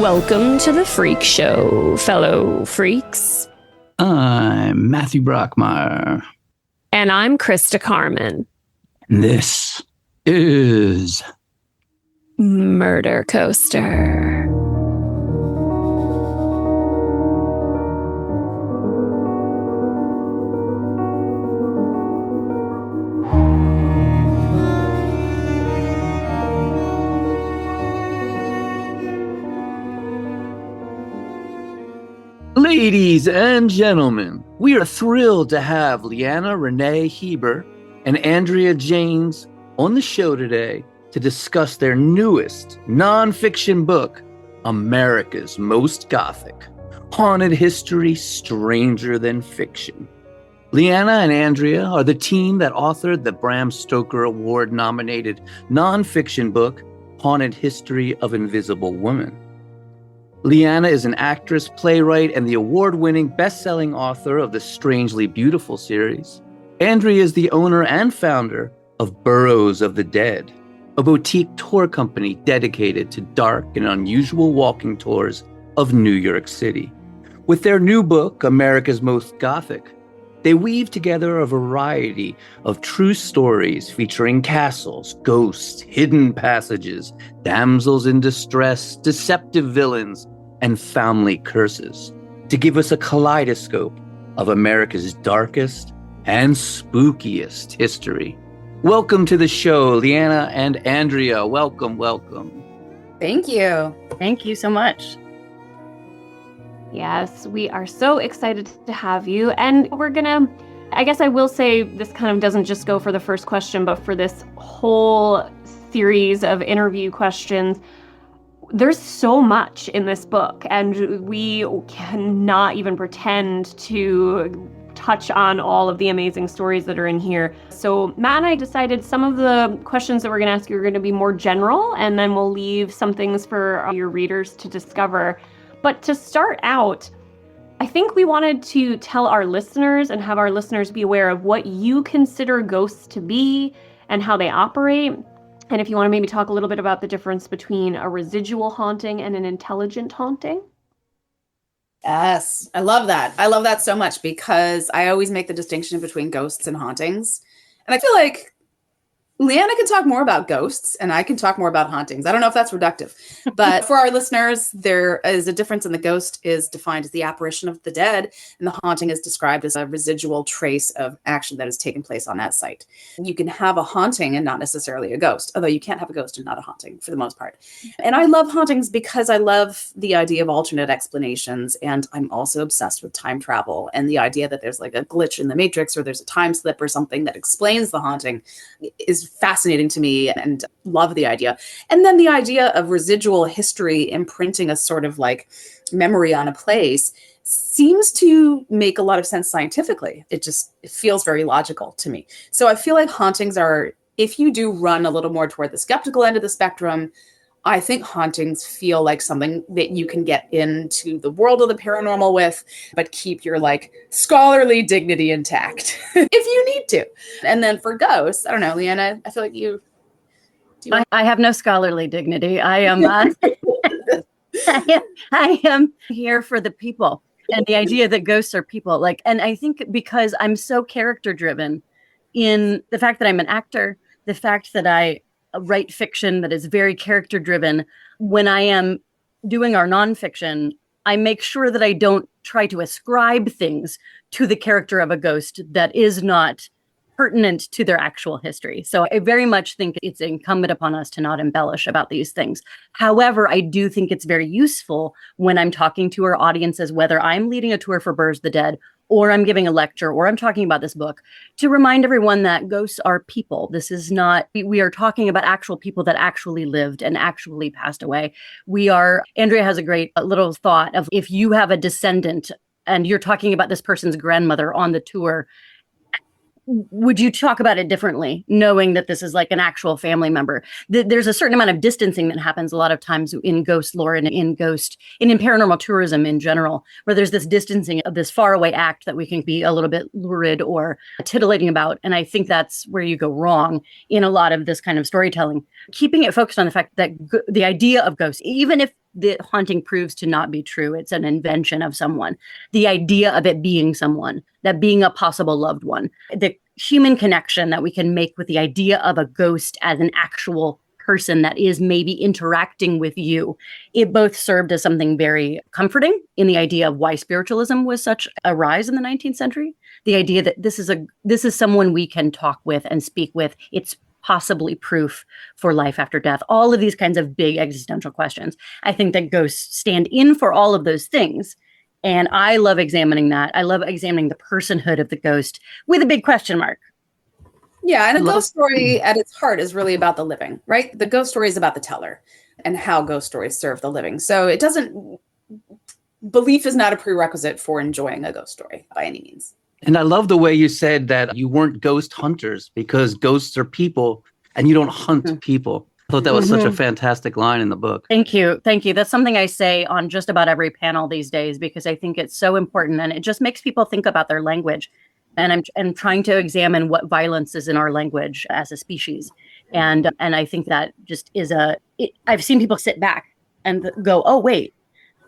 Welcome to the Freak Show, fellow freaks. I'm Matthew Brockmeyer. And I'm Christa Carmen. And this is Murder Coaster. Ladies and gentlemen, we are thrilled to have Leanna Renee Hieber and Andrea James on the show today to discuss their newest nonfiction book, America's Most Gothic, Haunted History Stranger Than Fiction. Leanna and Andrea are the team that authored the Bram Stoker Award nominated nonfiction book, Haunted History of Invisible Women. Leanna is an actress, playwright, and the award-winning best-selling author of the Strangely Beautiful series. Andrea is the owner and founder of Burrows of the Dead, a boutique tour company dedicated to dark and unusual walking tours of New York City. With their new book, America's Most Gothic, they weave together a variety of true stories featuring castles, ghosts, hidden passages, damsels in distress, deceptive villains, and family curses to give us a kaleidoscope of America's darkest and spookiest history. Welcome to the show, Leanna and Andrea. Welcome. Thank you. Thank you so much. Yes, we are so excited to have you. And I guess I will say this kind of doesn't just go for the first question, but for this whole series of interview questions. There's so much in this book, and we cannot even pretend to touch on all of the amazing stories that are in here. So Matt and I decided some of the questions that we're going to ask you are going to be more general, and then we'll leave some things for your readers to discover. But to start out, I think we wanted to tell our listeners and have our listeners be aware of what you consider ghosts to be and how they operate. And if you want to maybe talk a little bit about the difference between a residual haunting and an intelligent haunting. Yes, I love that. I love that so much because I always make the distinction between ghosts and hauntings. And I feel like Leanna can talk more about ghosts and I can talk more about hauntings. I don't know if that's reductive, but for our listeners, there is a difference, and the ghost is defined as the apparition of the dead, and the haunting is described as a residual trace of action that has taken place on that site. You can have a haunting and not necessarily a ghost, although you can't have a ghost and not a haunting for the most part. And I love hauntings because I love the idea of alternate explanations, and I'm also obsessed with time travel and the idea that there's like a glitch in the matrix or there's a time slip or something that explains the haunting is fascinating to me, and love the idea. And then the idea of residual history imprinting a sort of like memory on a place seems to make a lot of sense scientifically. It feels very logical to me. So I feel like hauntings are, if you do run a little more toward the skeptical end of the spectrum, I think hauntings feel like something that you can get into the world of the paranormal with, but keep your like scholarly dignity intact if you need to. And then for ghosts, I don't know, Leanna, I feel like I have no scholarly dignity. I am I am here for the people and the idea that ghosts are people. And I think because I'm so character driven in the fact that I'm an actor, the fact that I write fiction that is very character driven. When I am doing our nonfiction, I make sure that I don't try to ascribe things to the character of a ghost that is not pertinent to their actual history. So I very much think it's incumbent upon us to not embellish about these things. However, I do think it's very useful when I'm talking to our audiences, whether I'm leading a tour for Burrows of the Dead, or I'm giving a lecture, or I'm talking about this book, to remind everyone that ghosts are people. This is not, we are talking about actual people that actually lived and actually passed away. Andrea has a great little thought of, if you have a descendant and you're talking about this person's grandmother on the tour, would you talk about it differently, knowing that this is like an actual family member? There's a certain amount of distancing that happens a lot of times in ghost lore and in paranormal tourism in general, where there's this distancing of this faraway act that we can be a little bit lurid or titillating about. And I think that's where you go wrong in a lot of this kind of storytelling. Keeping it focused on the fact that the idea of ghosts, even if the haunting proves to not be true. It's an invention of someone. The idea of it being someone, that being a possible loved one, the human connection that we can make with the idea of a ghost as an actual person that is maybe interacting with you. It both served as something very comforting in the idea of why spiritualism was such a rise in the 19th century. The idea that this is someone we can talk with and speak with. It's possibly proof for life after death. All of these kinds of big existential questions. I think that ghosts stand in for all of those things. And I love examining that. I love examining the personhood of the ghost with a big question mark. Yeah, and a ghost story at its heart is really about the living, right? The ghost story is about the teller and how ghost stories serve the living. So belief is not a prerequisite for enjoying a ghost story by any means. And I love the way you said that you weren't ghost hunters because ghosts are people and you don't hunt people. I thought that was such a fantastic line in the book. Thank you. Thank you. That's something I say on just about every panel these days because I think it's so important and it just makes people think about their language. And I'm trying to examine what violence is in our language as a species. And I think that just is I've seen people sit back and go, oh, wait.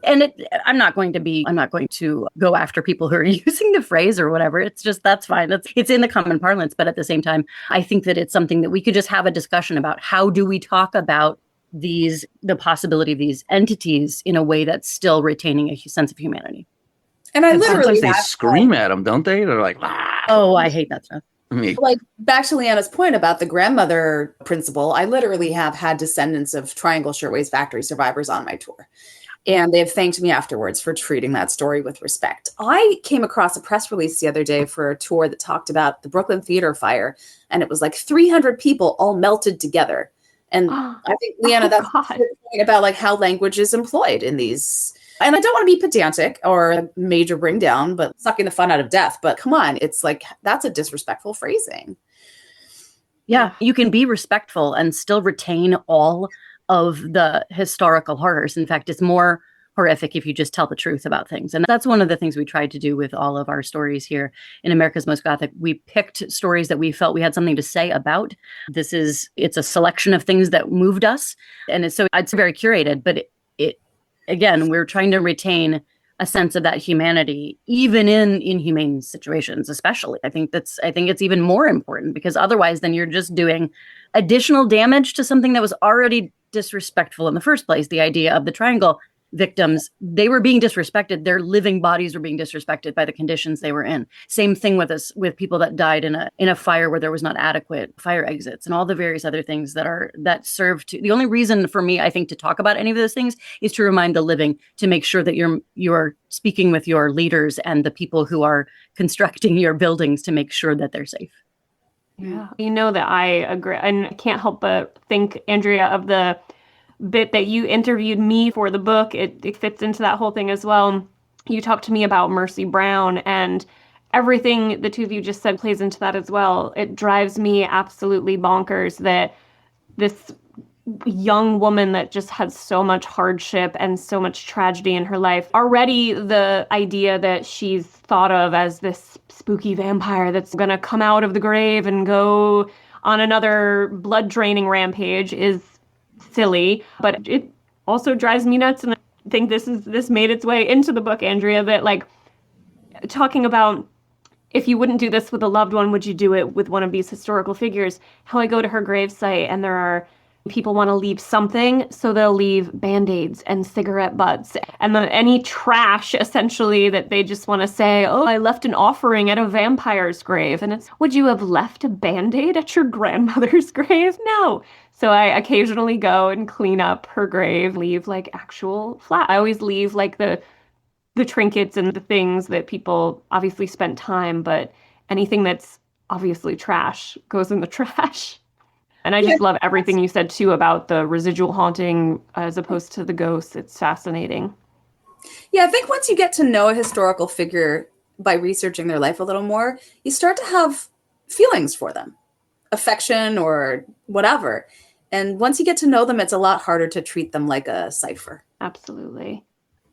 And I'm not going to go after people who are using the phrase or whatever. It's just, that's fine. It's in the common parlance. But at the same time, I think that it's something that we could just have a discussion about. How do we talk about the possibility of these entities in a way that's still retaining a sense of humanity? And sometimes they scream at them, don't they? They're like, ah. Oh, I hate that stuff. Like back to Leanna's point about the grandmother principle, I literally have had descendants of Triangle Shirtwaist Factory survivors on my tour. And they've thanked me afterwards for treating that story with respect. I came across a press release the other day for a tour that talked about the Brooklyn Theater fire. And it was like 300 people all melted together. And I think, Leanna, that's the point about like how language is employed in these. And I don't want to be pedantic or a major bring down, but sucking the fun out of death. But come on, it's like, that's a disrespectful phrasing. Yeah, you can be respectful and still retain all of the historical horrors. In fact, it's more horrific if you just tell the truth about things. And that's one of the things we tried to do with all of our stories here in America's Most Gothic. We picked stories that we felt we had something to say about. It's a selection of things that moved us. And it's very curated, but again, we're trying to retain a sense of that humanity, even in inhumane situations, especially. I think it's even more important because otherwise then you're just doing additional damage to something that was already disrespectful in the first place. The idea of the Triangle victims, they were being disrespected. Their living bodies were being disrespected by the conditions they were in. Same thing with people that died in a fire where there was not adequate fire exits and all the various other things that serve to. The only reason for me, I think, to talk about any of those things is to remind the living, to make sure that you're speaking with your leaders and the people who are constructing your buildings to make sure that they're safe. Yeah, you know that I agree, and I can't help but think, Andrea, of the bit that you interviewed me for the book. It fits into that whole thing as well. You talked to me about Mercy Brown, and everything the two of you just said plays into that as well. It drives me absolutely bonkers that this young woman that just had so much hardship and so much tragedy in her life, already the idea that she's thought of as this spooky vampire that's going to come out of the grave and go on another blood draining rampage is silly. But it also drives me nuts, and I think this made its way into the book, Andrea, that like talking about, if you wouldn't do this with a loved one, would you do it with one of these historical figures? How I go to her gravesite and there are people want to leave something, so they'll leave Band-Aids and cigarette butts and any trash, essentially, that they just want to say, oh, I left an offering at a vampire's grave. And it's, would you have left a Band-Aid at your grandmother's grave? No. So I occasionally go and clean up her grave, leave like actual flat. I always leave like the trinkets and the things that people obviously spent time, but anything that's obviously trash goes in the trash. And I just love everything you said, too, about the residual haunting as opposed to the ghosts. It's fascinating. Yeah, I think once you get to know a historical figure by researching their life a little more, you start to have feelings for them, affection or whatever. And once you get to know them, it's a lot harder to treat them like a cipher. Absolutely.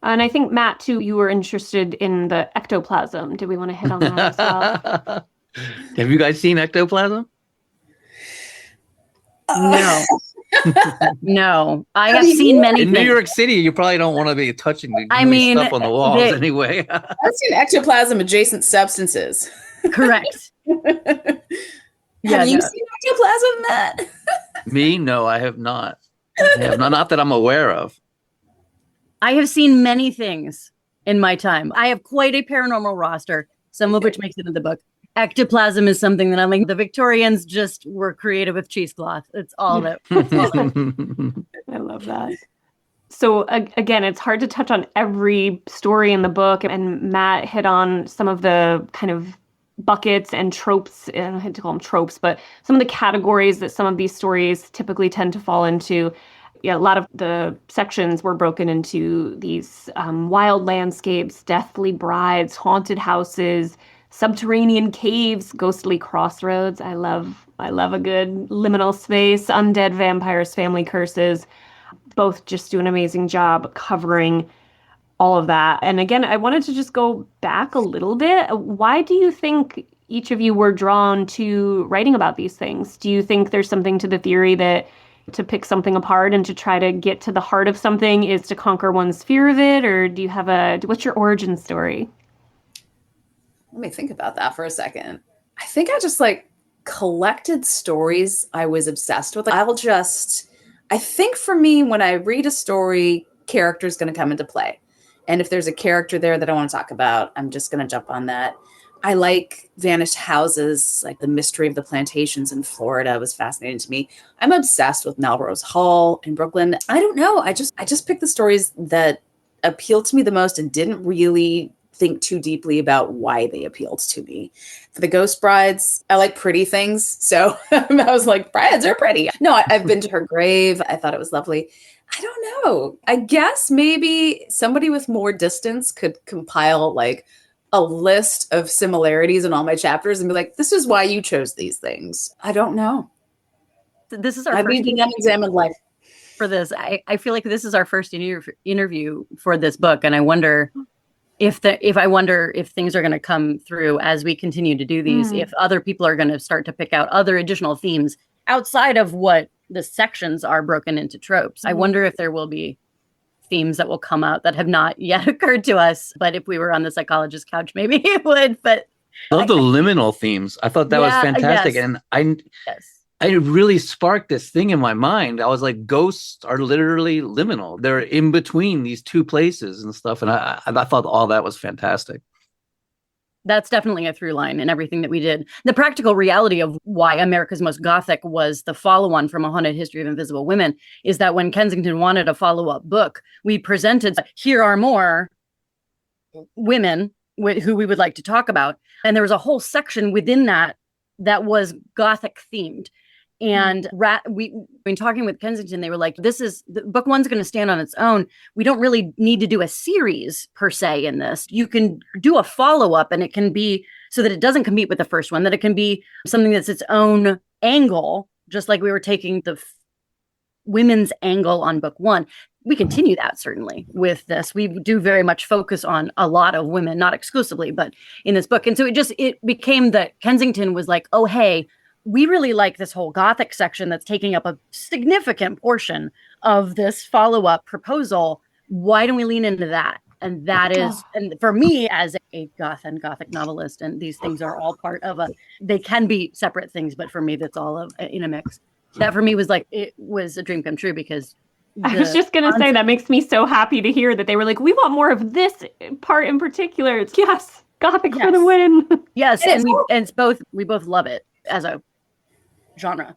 And I think, Matt, too, you were interested in the ectoplasm. Did we want to hit on that as well? Have you guys seen ectoplasm? No. No, I How have do you seen do many In New things. York City, you probably don't want to be touching the I gooey mean, stuff on the walls they- anyway. I've seen ectoplasm adjacent substances. Correct. Yeah, Have you no. seen ectoplasm, Matt? Me? No, I have not. I have not that I'm aware of. I have seen many things in my time. I have quite a paranormal roster, some of which makes it in the book. Ectoplasm is something that I'm like, the Victorians just were creative with cheesecloth. It's all that. I love that. So again, it's hard to touch on every story in the book, and Matt hit on some of the kind of buckets and tropes, and I hate to call them tropes, but some of the categories that some of these stories typically tend to fall into. Yeah, a lot of the sections were broken into these wild landscapes, deathly brides, haunted houses, subterranean caves, ghostly crossroads. I love a good liminal space, undead vampires, family curses. Both just do an amazing job covering all of that. And again, I wanted to just go back a little bit. Why do you think each of you were drawn to writing about these things? Do you think there's something to the theory that to pick something apart and to try to get to the heart of something is to conquer one's fear of it? Or do you have what's your origin story? Let me think about that for a second. I think I just like collected stories I was obsessed with. I think for me, when I read a story, character's going to come into play. And if there's a character there that I want to talk about, I'm just going to jump on that. I like vanished houses, like the mystery of the plantations in Florida was fascinating to me. I'm obsessed with Melrose Hall in Brooklyn. I don't know. I just picked the stories that appealed to me the most and didn't really think too deeply about why they appealed to me. For the ghost brides, I like pretty things. So I was like, brides are pretty. No, I've been to her grave. I thought it was lovely. I don't know. I guess maybe somebody with more distance could compile like a list of similarities in all my chapters and be like, this is why you chose these things. I don't know. This is our I've first been unexamined life. for this. I feel like this is our first interview for this book. And I wonder if things are going to come through as we continue to do these, if other people are going to start to pick out other additional themes outside of what the sections are broken into tropes. I wonder if there will be themes that will come out that have not yet occurred to us. But if we were on the psychologist's couch, maybe it would. But I love the liminal themes. I thought that was fantastic. Yes. And I really sparked this thing in my mind. I was like, ghosts are literally liminal. They're in between these two places and stuff. And I thought all that was fantastic. That's definitely a through line in everything that we did. The practical reality of why America's Most Gothic was the follow-on from A Haunted History of Invisible Women is that when Kensington wanted a follow-up book, we presented, here are more women who we would like to talk about. And there was a whole section within that was Gothic themed. And when talking with Kensington, they were like, book one's going to stand on its own. We don't really need to do a series per se in this. You can do a follow-up and it can be so that it doesn't compete with the first one, that it can be something that's its own angle, just like we were taking the women's angle on book one. We continue that certainly with this. We do very much focus on a lot of women, not exclusively, but in this book. And so it became that Kensington was like, oh, hey, we really like this whole Gothic section that's taking up a significant portion of this follow-up proposal. Why don't we lean into that? And that is, and for me as a goth and Gothic novelist, and these things are all part of they can be separate things, but for me, that's all in a mix. That for me was like, it was a dream come true because I was just going to say that makes me so happy to hear that they were like, we want more of this part in particular. It's yes, Gothic for the win. Yes, we both love it as a genre.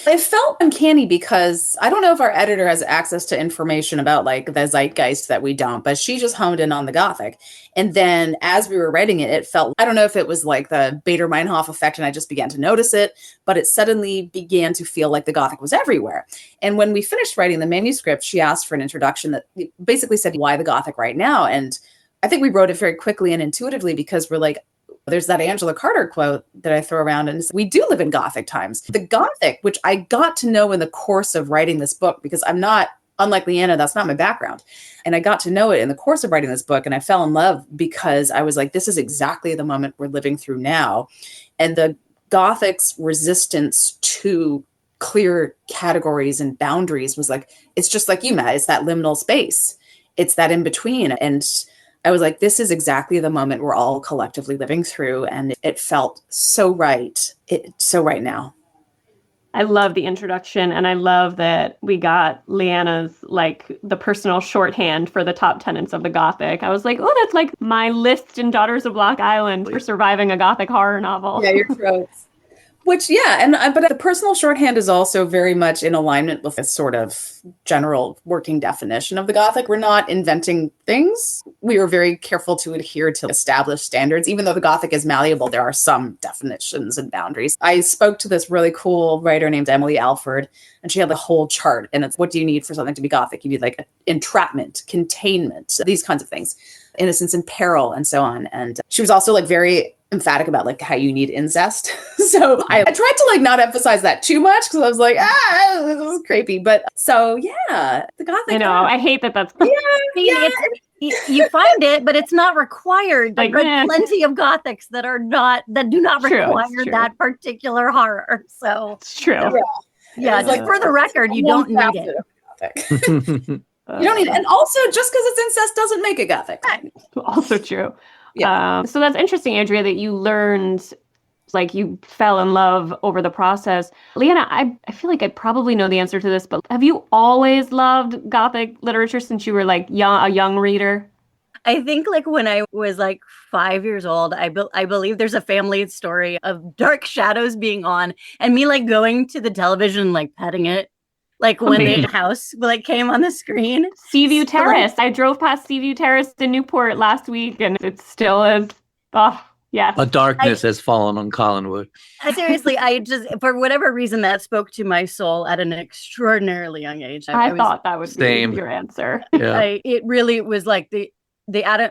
It felt uncanny because I don't know if our editor has access to information about like the zeitgeist that we don't, but she just honed in on the Gothic. And then as we were writing it, it felt, I don't know if it was like the Bader-Meinhof effect and I just began to notice it, but it suddenly began to feel like the Gothic was everywhere. And when we finished writing the manuscript, she asked for an introduction that basically said, why the Gothic right now? And I think we wrote it very quickly and intuitively because we're like, there's that Angela Carter quote that I throw around, and we do live in Gothic times. The Gothic, which I got to know in the course of writing this book, because I'm not, unlike Leanna, that's not my background. And I got to know it in the course of writing this book, and I fell in love because I was like, this is exactly the moment we're living through now. And the Gothic's resistance to clear categories and boundaries was like, it's just like you, Matt, it's that liminal space. It's that in between. And I was like, this is exactly the moment we're all collectively living through. And it felt so right. It's so right now. I love the introduction, and I love that we got Leanna's, like, the personal shorthand for the top tenets of the Gothic. I was like, oh, that's like my list in Daughters of Block Island for surviving a Gothic horror novel. Yeah, your tropes. Which, yeah, but the personal shorthand is also very much in alignment with this sort of general working definition of the Gothic. We're not inventing things. We are very careful to adhere to established standards. Even though the Gothic is malleable, there are some definitions and boundaries. I spoke to this really cool writer named Emily Alford, and she had the whole chart. And it's, what do you need for something to be Gothic? You need like entrapment, containment, these kinds of things, innocence and peril, and so on. And she was also like very emphatic about like how you need incest. So I tried to like not emphasize that too much because I was like, this is creepy. But so yeah, the Gothic. I know. I hate that that's you find it, but it's not required. Like, There are plenty of Gothics that do not True, require that particular horror. So it's true. Yeah, just for the record, you don't need it. You don't need it. And also, just because it's incest doesn't make it Gothic. Also true. Yeah. So that's interesting, Andrea, that you learned, like, you fell in love over the process. Leanna, I feel like I probably know the answer to this, but have you always loved Gothic literature since you were like a young reader? I think like when I was like 5 years old, I believe there's a family story of Dark Shadows being on and me like going to the television, like petting it. Like when the house like came on the screen. Seaview Terrace. I drove past Seaview Terrace in Newport last week, and it still is. Oh, yes. A darkness has fallen on Collinwood. Seriously, I just, for whatever reason, that spoke to my soul at an extraordinarily young age. I thought that would be your answer. Yeah. It really was like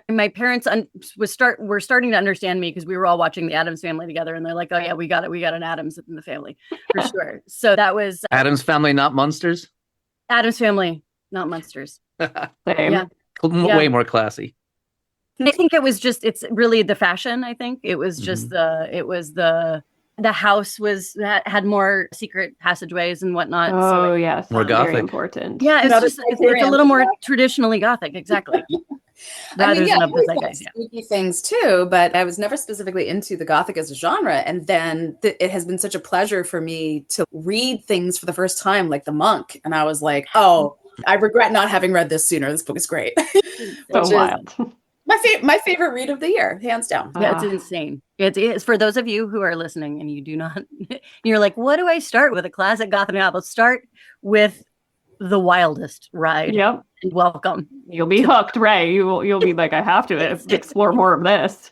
my parents were starting to understand me because we were all watching the Addams Family together, and they're like, oh yeah, we got an Addams in the family for sure. So that was Addams Family, not Munsters. Addams Family, not Munsters. Same. Yeah. Way more classy. I think it's really the fashion. I think it was just the house had more secret passageways and whatnot. Oh, so yes. More Gothic. Very important. Yeah, it's a little more traditionally Gothic. Exactly. I mean, spooky things too, but I was never specifically into the Gothic as a genre. And then it has been such a pleasure for me to read things for the first time, like The Monk. And I was like, oh, I regret not having read this sooner. This book is great. So wild. My favorite read of the year, hands down. Yeah, it's insane. It's for those of you who are listening and you do not, you're like, what do I start with? A classic Gothic novel? Start with The Wildest Ride. Yep. And welcome. You'll be hooked, Ray. You'll be like, I have to explore more of this.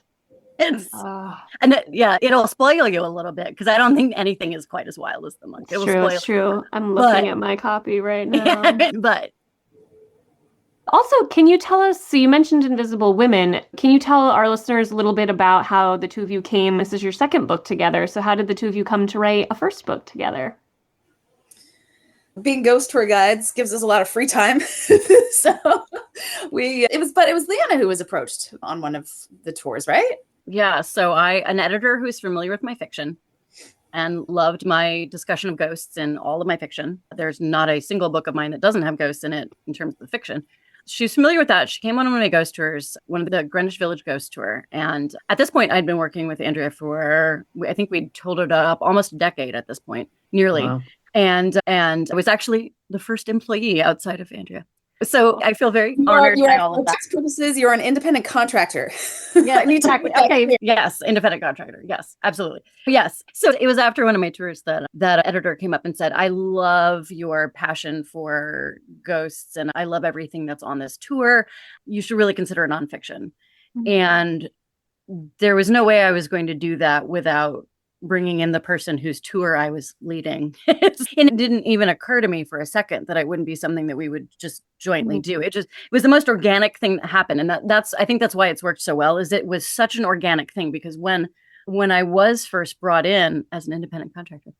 It'll spoil you a little bit because I don't think anything is quite as wild as The Monk. It's true. I'm looking at my copy right now. But also, can you tell us, so you mentioned Invisible Women. Can you tell our listeners a little bit about how the two of you came? This is your second book together. So how did the two of you come to write a first book together? Being ghost tour guides gives us a lot of free time. So it was Leanna who was approached on one of the tours, right? Yeah. So an editor who's familiar with my fiction and loved my discussion of ghosts in all of my fiction. There's not a single book of mine that doesn't have ghosts in it in terms of the fiction. She's familiar with that. She came on one of my ghost tours, one of the Greenwich Village ghost tour. And at this point, I'd been working with Andrea I think we'd totaled up almost a decade at this point, nearly. Wow. And I was actually the first employee outside of Andrea. So I feel very honored by all of that. For purposes, you're an independent contractor. Yeah, exactly. Okay. Yes, independent contractor. Yes, absolutely. Yes. So it was after one of my tours that editor came up and said, I love your passion for ghosts and I love everything that's on this tour. You should really consider it nonfiction. Mm-hmm. And there was no way I was going to do that without bringing in the person whose tour I was leading. And it didn't even occur to me for a second that it wouldn't be something that we would just jointly do. It was the most organic thing that happened. And I think that's why it's worked so well, is it was such an organic thing, because when I was first brought in as an independent contractor,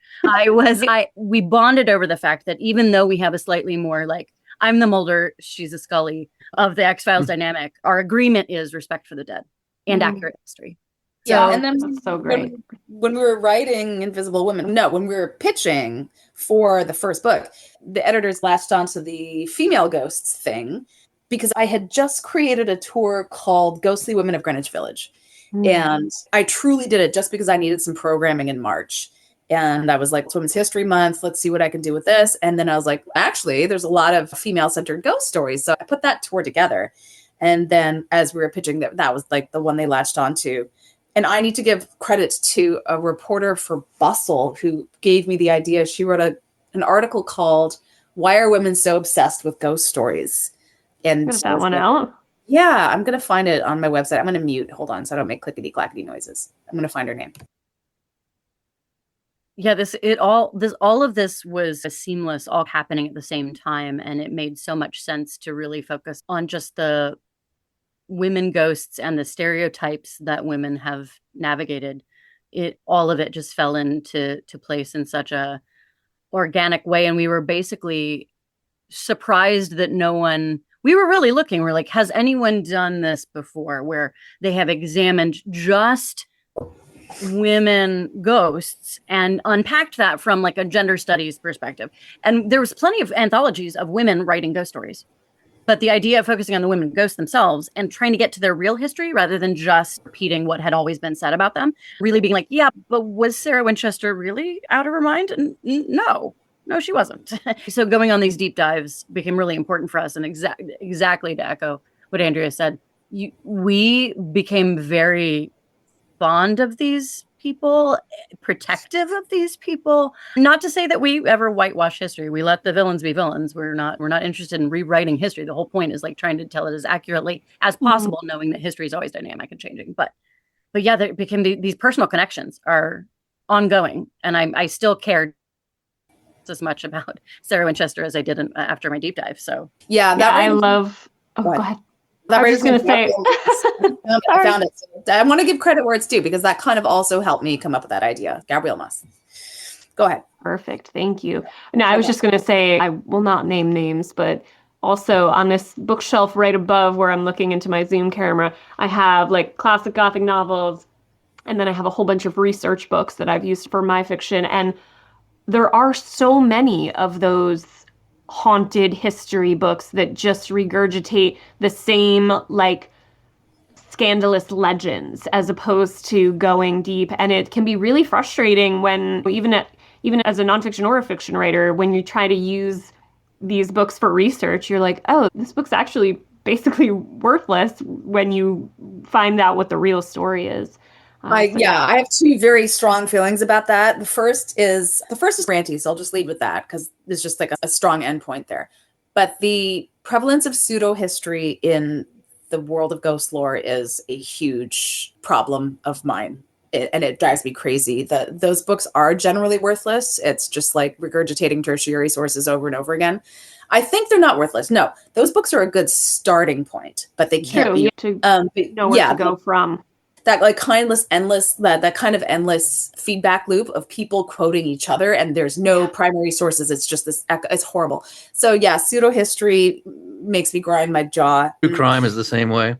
we bonded over the fact that even though we have a slightly more like, I'm the Mulder, she's a Scully of the X-Files dynamic, our agreement is respect for the dead and accurate history. Yeah, and then that's so great. When we were writing Invisible Women, when we were pitching for the first book, the editors latched onto the female ghosts thing because I had just created a tour called Ghostly Women of Greenwich Village. And I truly did it just because I needed some programming in March. And I was like, it's Women's History Month. Let's see what I can do with this. And then I was like, actually, there's a lot of female-centered ghost stories. So I put that tour together. And then as we were pitching, that was like the one they latched onto. And I need to give credit to a reporter for Bustle who gave me the idea. She wrote an article called "Why Are Women So Obsessed with Ghost Stories?" And Get that one out. Yeah, I'm going to find it on my website. I'm going to mute. Hold on, so I don't make clickety-clackety noises. I'm going to find her name. Yeah, all of this was seamless, all happening at the same time. And it made so much sense to really focus on just the women ghosts and the stereotypes that women have navigated. All of it just fell into place in such a organic way. And we were basically surprised that we were really looking. We're like, has anyone done this before where they have examined just women ghosts and unpacked that from like a gender studies perspective? And there was plenty of anthologies of women writing ghost stories. But the idea of focusing on the women ghosts themselves and trying to get to their real history rather than just repeating what had always been said about them, really being like, yeah, but was Sarah Winchester really out of her mind? And no, she wasn't. So going on these deep dives became really important for us. And exactly to echo what Andrea said, we became very fond of these people, protective of these people. Not to say that we ever whitewash history. We let the villains be villains. We're not interested in rewriting history. The whole point is like trying to tell it as accurately as possible, knowing that history is always dynamic and changing. But yeah, there became these personal connections are ongoing, and I still cared as much about Sarah Winchester as I did after my deep dive. So I love. Oh, go ahead. I was just going to say, I found it. So I want to give credit where it's due because that kind of also helped me come up with that idea. Gabrielle Moss. Go ahead. Perfect. Thank you. No, I was just going to say, I will not name names, but also on this bookshelf right above where I'm looking into my Zoom camera, I have like classic Gothic novels, and then I have a whole bunch of research books that I've used for my fiction. And there are so many of those haunted history books that just regurgitate the same like scandalous legends as opposed to going deep. And it can be really frustrating when even as a nonfiction or a fiction writer, when you try to use these books for research, you're like, oh, this book's actually basically worthless when you find out what the real story is. I have two very strong feelings about that. The first is ranty, so I'll just lead with that because there's just like a strong endpoint there. But the prevalence of pseudo history in the world of ghost lore is a huge problem of mine, and it drives me crazy. Those books are generally worthless. It's just like regurgitating tertiary sources over and over again. I think they're not worthless. No, those books are a good starting point, but they can't be to know where to go from. That like that kind of endless feedback loop of people quoting each other, and there's no primary sources. It's just this. It's horrible. So yeah, pseudo history makes me grind my jaw. True crime is the same way.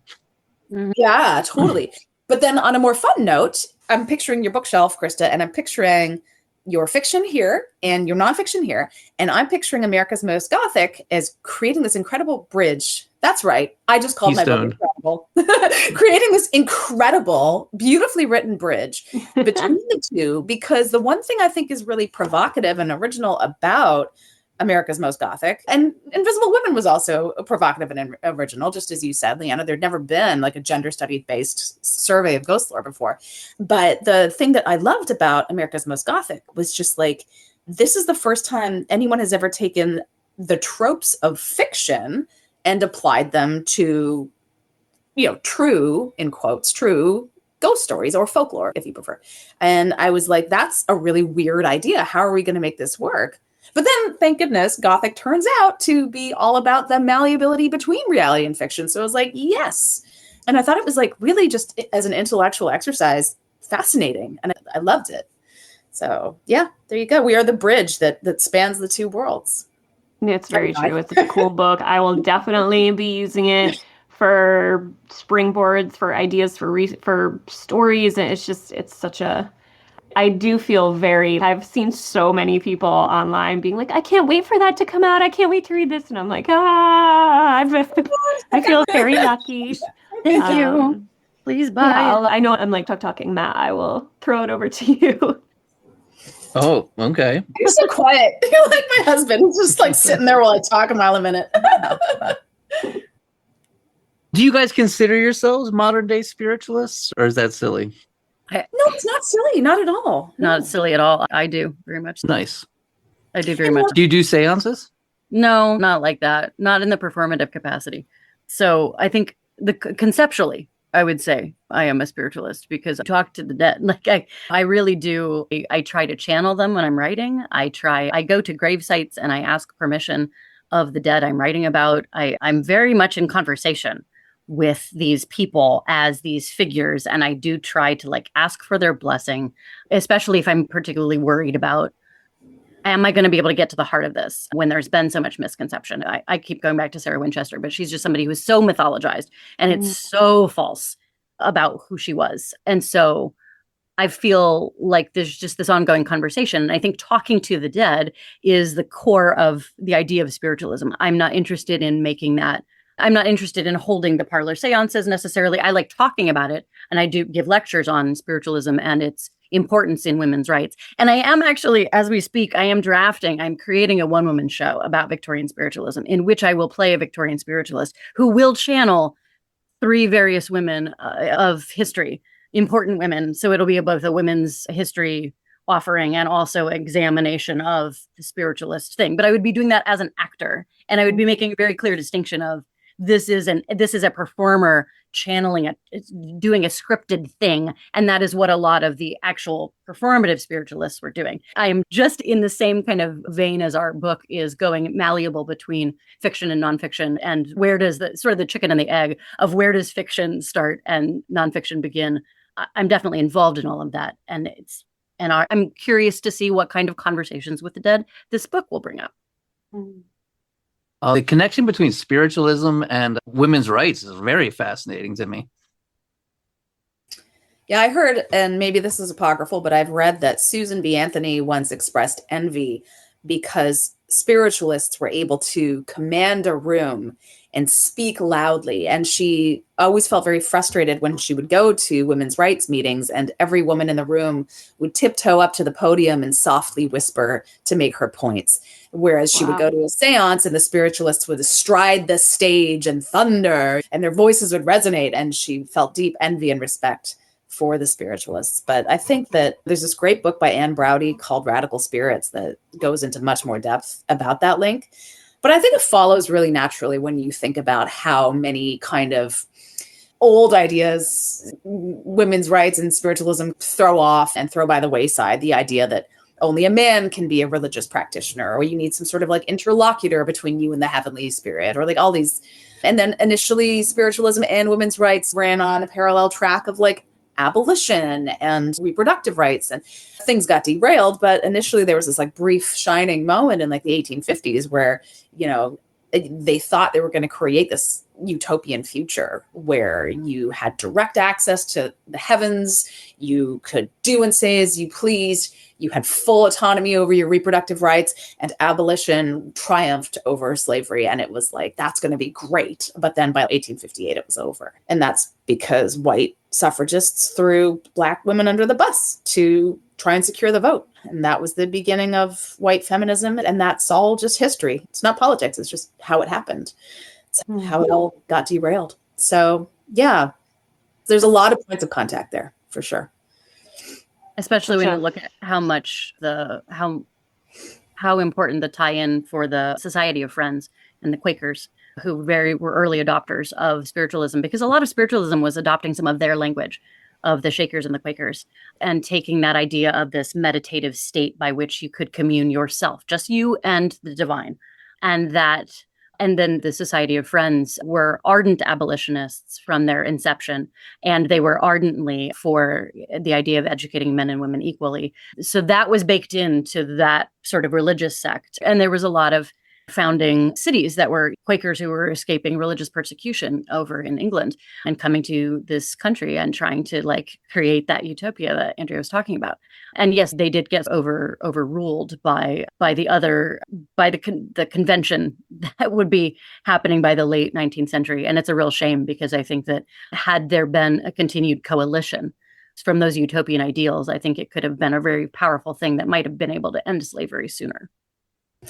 Yeah, totally. But then on a more fun note, I'm picturing your bookshelf, Christa, and I'm picturing your fiction here and your nonfiction here, and I'm picturing America's Most Gothic as creating this incredible bridge. That's right. I just called Keystone. my book incredible. Creating this incredible, beautifully written bridge between the two, because the one thing I think is really provocative and original about America's Most Gothic, and Invisible Women was also provocative and original, just as you said, Leanna. There'd never been like a gender study based survey of ghost lore before. But the thing that I loved about America's Most Gothic was just like, this is the first time anyone has ever taken the tropes of fiction and applied them to, true, in quotes, true ghost stories or folklore, if you prefer. And I was like, that's a really weird idea. How are we going to make this work? But then, thank goodness, Gothic turns out to be all about the malleability between reality and fiction. So I was like, yes. And I thought it was like really just as an intellectual exercise, fascinating. And I loved it. So yeah, there you go. We are the bridge that spans the two worlds. It's very true. It's a cool book. I will definitely be using it for springboards, for ideas, for stories. And it's such a, I do feel I've seen so many people online being like, I can't wait for that to come out. I can't wait to read this. And I'm like, I feel very lucky. Thank you. Please buy it. I know I'm like talking, Matt. I will throw it over to you. Oh, okay. You're so quiet. You're like my husband. He's just like sitting there while I talk a mile a minute. Do you guys consider yourselves modern day spiritualists, or is that silly? No, it's not silly. Not at all. Not silly at all. I do very much. Nice. I do very much. Do you do seances? No, not like that. Not in the performative capacity. So I think conceptually, I would say I am a spiritualist because I talk to the dead. Like I really do. I try to channel them when I'm writing. I go to grave sites and I ask permission of the dead I'm writing about. I'm very much in conversation with these people as these figures. And I do try to like ask for their blessing, especially if I'm particularly worried about, am I going to be able to get to the heart of this when there's been so much misconception? I keep going back to Sarah Winchester, but she's just somebody who's so mythologized and it's so false about who she was. And so I feel like there's just this ongoing conversation. And I think talking to the dead is the core of the idea of spiritualism. I'm not interested in making that. I'm not interested in holding the parlor seances necessarily. I like talking about it. And I do give lectures on spiritualism and its importance in women's rights. And I am actually, as we speak, I'm creating a one-woman show about Victorian spiritualism in which I will play a Victorian spiritualist who will channel 3 various women of history, important women. So it'll be both a women's history offering and also examination of the spiritualist thing. But I would be doing that as an actor. And I would be making a very clear distinction of this is a performer channeling doing a scripted thing. And that is what a lot of the actual performative spiritualists were doing. I am just in the same kind of vein as our book is going malleable between fiction and nonfiction. And where does the chicken and the egg of where does fiction start and nonfiction begin? I'm definitely involved in all of that. And I'm curious to see what kind of conversations with the dead this book will bring up. The connection between spiritualism and women's rights is very fascinating to me. Yeah, I heard, and maybe this is apocryphal, but I've read that Susan B. Anthony once expressed envy because spiritualists were able to command a room and speak loudly. And she always felt very frustrated when she would go to women's rights meetings and every woman in the room would tiptoe up to the podium and softly whisper to make her points. Whereas she would go to a seance and the spiritualists would stride the stage and thunder and their voices would resonate. And she felt deep envy and respect for the spiritualists. But I think that there's this great book by Anne Browdy called Radical Spirits that goes into much more depth about that link. But I think it follows really naturally when you think about how many kind of old ideas, women's rights and spiritualism throw off and throw by the wayside. The idea that only a man can be a religious practitioner, or you need some sort of like interlocutor between you and the heavenly spirit, or like all these. And then initially spiritualism and women's rights ran on a parallel track of like abolition and reproductive rights, and things got derailed. But initially there was this like brief shining moment in like the 1850s where, you know, they thought they were going to create this utopian future where you had direct access to the heavens, you could do and say as you pleased, you had full autonomy over your reproductive rights, and abolition triumphed over slavery. And it was like, that's going to be great. But then by 1858, it was over. And that's because white suffragists threw Black women under the bus to try and secure the vote. And that was the beginning of white feminism. And that's all just history. It's not politics. It's just how it happened. It's how it all got derailed. So yeah, there's a lot of points of contact there for sure. Especially when you look at how much how important the tie-in for the Society of Friends and the Quakers, who were early adopters of spiritualism, because a lot of spiritualism was adopting some of their language of the Shakers and the Quakers and taking that idea of this meditative state by which you could commune yourself, just you and the divine. And then the Society of Friends were ardent abolitionists from their inception, and they were ardently for the idea of educating men and women equally. So that was baked into that sort of religious sect. And there was a lot of founding cities that were Quakers who were escaping religious persecution over in England and coming to this country and trying to like create that utopia that Andrea was talking about. And yes, they did get overruled by the convention that would be happening by the late 19th century. And it's a real shame, because I think that had there been a continued coalition from those utopian ideals, I think it could have been a very powerful thing that might have been able to end slavery sooner.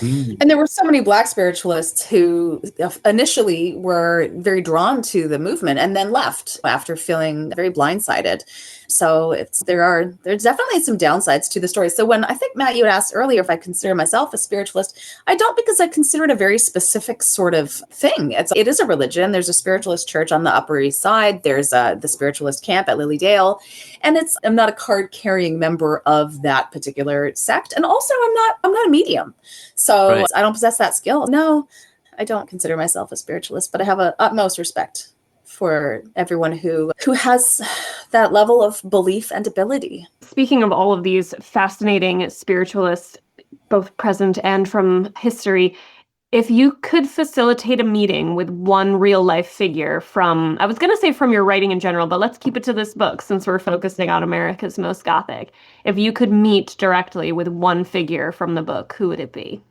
And there were so many Black spiritualists who initially were very drawn to the movement and then left after feeling very blindsided. So there's definitely some downsides to the story. So when I think, Matt, you had asked earlier if I consider myself a spiritualist, I don't, because I consider it a very specific sort of thing. It is a religion. There's a spiritualist church on the Upper East Side. There's the spiritualist camp at Lily Dale. And I'm not a card-carrying member of that particular sect. And also I'm not a medium. So right. I don't possess that skill. No, I don't consider myself a spiritualist, but I have utmost respect for everyone who has that level of belief and ability. Speaking of all of these fascinating spiritualists, both present and from history, if you could facilitate a meeting with one real life figure from, I was going to say from your writing in general, but let's keep it to this book since we're focusing on America's Most Gothic. If you could meet directly with one figure from the book, who would it be?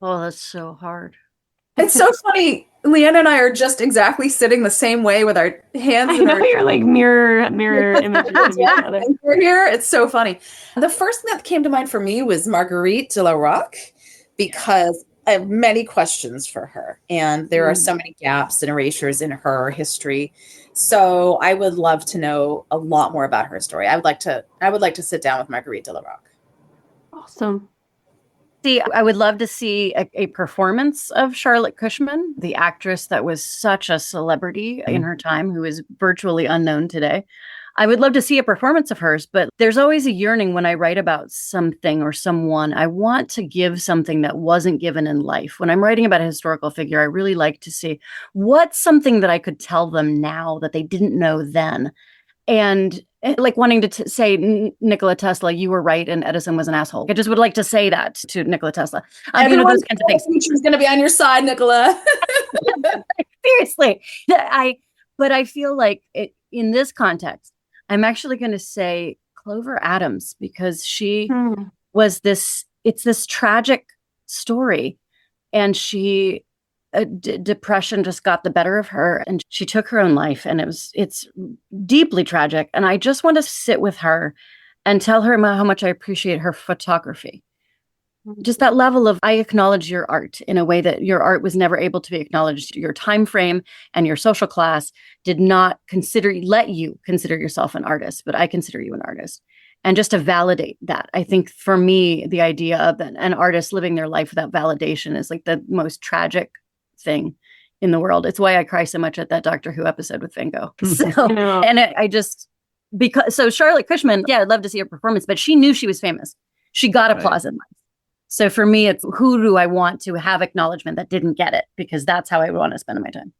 Oh, that's so hard. It's so funny. Leanna and I are just exactly sitting the same way with our hands. I know, you're like mirror images of each other. We're here. It's so funny. The first thing that came to mind for me was Marguerite de la Roque, because I have many questions for her. And there are so many gaps and erasures in her history. So I would love to know a lot more about her story. I would like to sit down with Marguerite de la Roque. Awesome. See, I would love to see a performance of Charlotte Cushman, the actress that was such a celebrity in her time, who is virtually unknown today. I would love to see a performance of hers, but there's always a yearning when I write about something or someone. I want to give something that wasn't given in life. When I'm writing about a historical figure, I really like to see what's something that I could tell them now that they didn't know then. And like wanting to say, Nikola Tesla, you were right, and Edison was an asshole. I just would like to say that to Nikola Tesla. Those kinds of things. She's going to be on your side, Nikola. Seriously. But I feel like in this context, I'm actually going to say Clover Adams, because she was it's this tragic story, and she depression just got the better of her, and she took her own life, and it's deeply tragic. And I just want to sit with her and tell her how much I appreciate her photography. Just that level of, I acknowledge your art in a way that your art was never able to be acknowledged. Your time frame and your social class did not let you consider yourself an artist, but I consider you an artist. And just to validate that, I think for me, the idea of an artist living their life without validation is like the most tragic thing in the world. It's why I cry so much at that Doctor Who episode with Van Gogh. So Charlotte Cushman, yeah, I'd love to see her performance, but she knew she was famous. She got applause in life. So for me, it's who do I want to have acknowledgement that didn't get it? Because that's how I want to spend my time.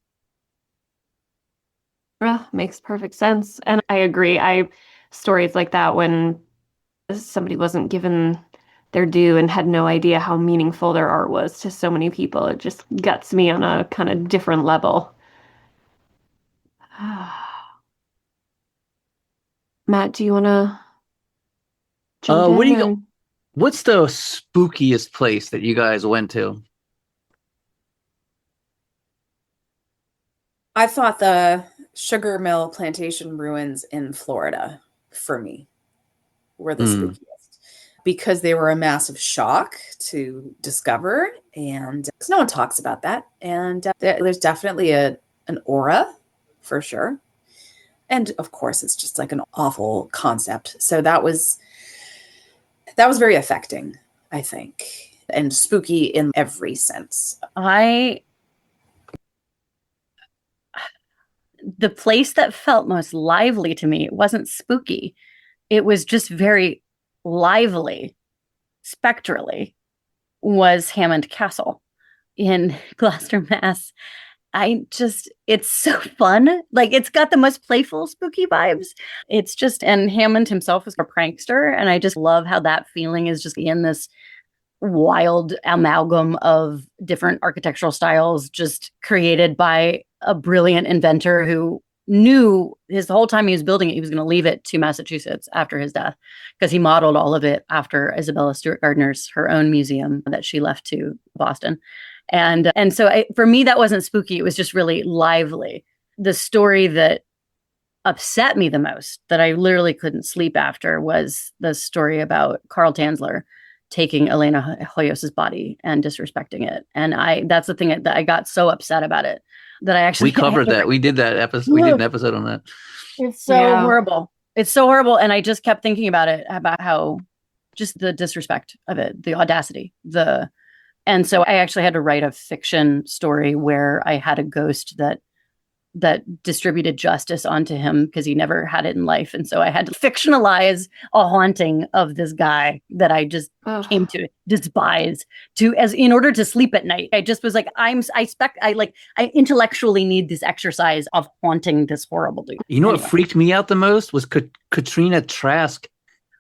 Makes perfect sense. And I agree. Stories like that, when somebody wasn't given their due and had no idea how meaningful their art was to so many people, it just guts me on a kind of different level. Matt, do you want to jump in? What's the spookiest place that you guys went to? I thought the sugar mill plantation ruins in Florida, for me, were the spookiest, because they were a massive shock to discover, and no one talks about that. And there's definitely an aura, for sure. And of course, it's just like an awful concept. So that was very affecting, I think, and spooky in every sense. The place that felt most lively to me, it wasn't spooky. It was just very lively, spectrally, was Hammond Castle in Gloucester, Mass. It's so fun. Like, it's got the most playful, spooky vibes. And Hammond himself was a prankster. And I just love how that feeling is just in this wild amalgam of different architectural styles just created by a brilliant inventor who knew his whole time he was building it, he was going to leave it to Massachusetts after his death, because he modeled all of it after Isabella Stewart Gardner's, her own museum that she left to Boston. And so for me, that wasn't spooky. It was just really lively. The story that upset me the most, that I literally couldn't sleep after, was the story about Carl Tanzler taking Elena Hoyos's body and disrespecting it. And that's the thing that I got so upset about it that I actually... We covered that. We did that episode. We did an episode on that. It's so horrible. It's so horrible. And I just kept thinking about it, about how just the disrespect of it, the audacity, and so I actually had to write a fiction story where I had a ghost that distributed justice onto him because he never had it in life. And so I had to fictionalize a haunting of this guy that I just came to despise in order to sleep at night. I just was like, I intellectually need this exercise of haunting this horrible dude. You know what freaked me out the most was Katrina Trask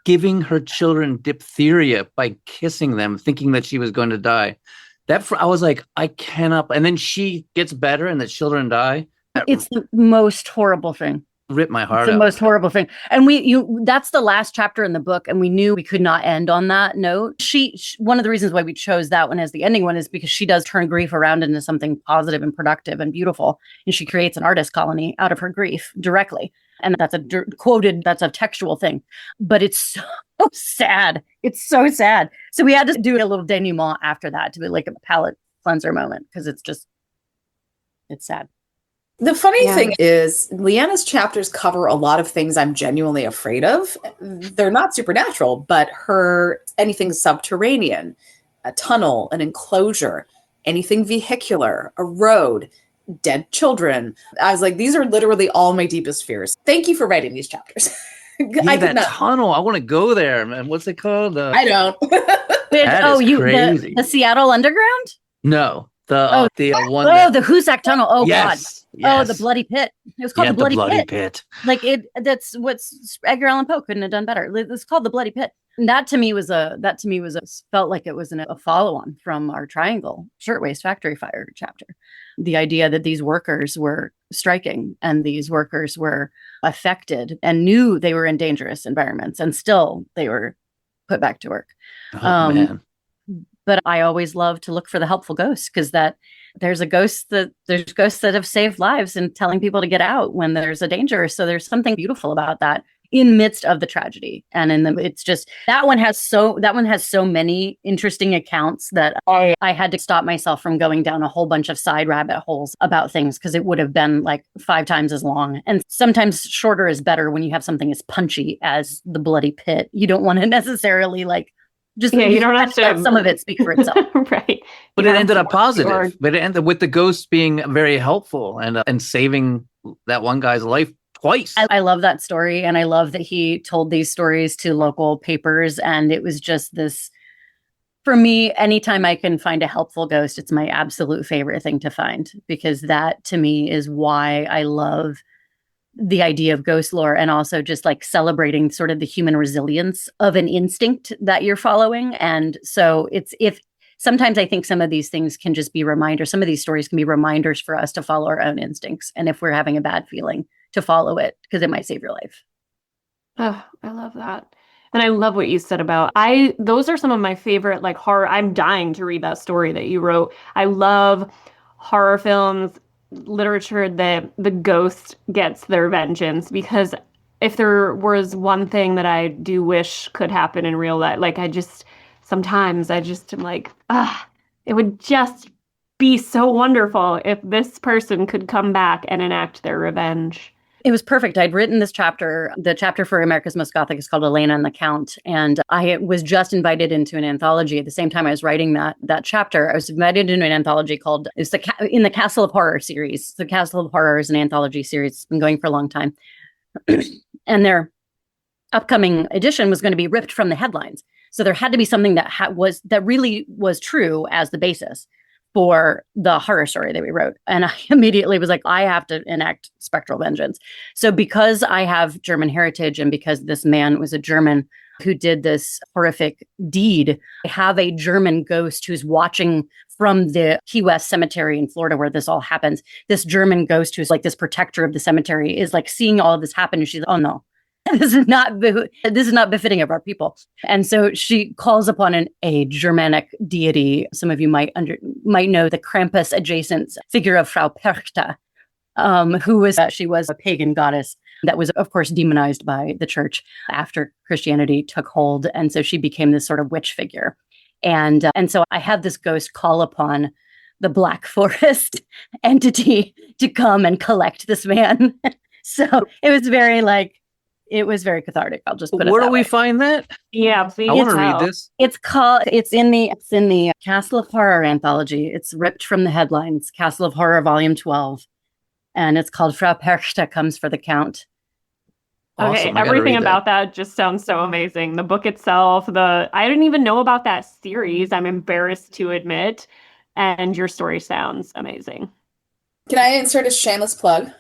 giving her children diphtheria by kissing them, thinking that she was going to die. I was like, I cannot. And then she gets better and the children die. It's the most horrible thing. Ripped my heart out. It's the most horrible thing. And that's the last chapter in the book. And we knew we could not end on that note. One of the reasons why we chose that one as the ending one is because she does turn grief around into something positive and productive and beautiful. And she creates an artist colony out of her grief directly. And that's that's a textual thing. But it's so sad. It's so sad. So we had to do a little denouement after that to be like a palate cleanser moment, because it's sad. The funny thing is, Leanna's chapters cover a lot of things I'm genuinely afraid of. They're not supernatural, but anything subterranean, a tunnel, an enclosure, anything vehicular, a road, dead children. I was like, these are literally all my deepest fears. Thank you for writing these chapters. Tunnel. I want to go there, man. What's it called? I don't. Crazy. The Seattle Underground? No. The Hoosac Tunnel. Oh, yes, God. Yes. Oh, the Bloody Pit. It was called the Bloody Pit. Like that's what's Edgar Allan Poe couldn't have done better. It's called the Bloody Pit. And that to me felt like it was a follow-on from our Triangle Shirtwaist Factory Fire chapter. The idea that these workers were striking and these workers were affected and knew they were in dangerous environments, and still they were put back to work. Man. But I always love to look for the helpful ghosts, because there's ghosts that have saved lives and telling people to get out when there's a danger. So there's something beautiful about that in midst of the tragedy. And it's just, that one has so many interesting accounts that I had to stop myself from going down a whole bunch of side rabbit holes about things, because it would have been like 5 times as long. And sometimes shorter is better when you have something as punchy as the Bloody Pit. You don't want to necessarily you don't have to let some of it speak for itself. Right. But it ended up positive. But it ended with the ghost being very helpful and saving that one guy's life twice. I love that story. And I love that he told these stories to local papers. And it was just this, for me, anytime I can find a helpful ghost, it's my absolute favorite thing to find, because that to me is why I love the idea of ghost lore, and also just like celebrating sort of the human resilience of an instinct that you're following. And so sometimes I think some of these things can just be reminders. Some of these stories can be reminders for us to follow our own instincts. And if we're having a bad feeling, to follow it, because it might save your life. Oh, I love that. And I love what you said about, those are some of my favorite horror. I'm dying to read that story that you wrote. I love horror films, literature that the ghost gets their vengeance, because if there was one thing that I do wish could happen in real life, sometimes I just am like, it would just be so wonderful if this person could come back and enact their revenge. It was perfect. I'd written this chapter. The chapter for America's Most Gothic is called Elena and the Count. And I was just invited into an anthology. At the same time I was writing that chapter, I was invited into an anthology called, in the Castle of Horror series. The Castle of Horror is an anthology series. It's been going for a long time. And their upcoming edition was going to be ripped from the headlines. So there had to be something that really was true as the basis for the horror story that we wrote. And I immediately was like, I have to enact spectral vengeance. So because I have German heritage, and because this man was a German who did this horrific deed. I have a German ghost who's watching from the Key West cemetery in Florida where this all happens. This German ghost who's like this protector of the cemetery is like seeing all of this happen. And she's, oh no, this is not befitting of our people. And so she calls upon a Germanic deity. Some of you might know the Krampus adjacent figure of Frau Perchta, she was a pagan goddess that was, of course, demonized by the church after Christianity took hold. And so she became this sort of witch figure. And so I had this ghost call upon the Black Forest entity to come and collect this man. So it was very cathartic. I'll just put it Where do way. we find that? Yeah, please. I want to read this. It's in the Castle of Horror anthology. It's ripped from the headlines, Castle of Horror, Volume 12. And it's called Frau Perchta Comes for the Count. Okay, Awesome. I gotta everything read about that just sounds so amazing. The book itself, I didn't even know about that series, I'm embarrassed to admit. And your story sounds amazing. Can I insert a shameless plug?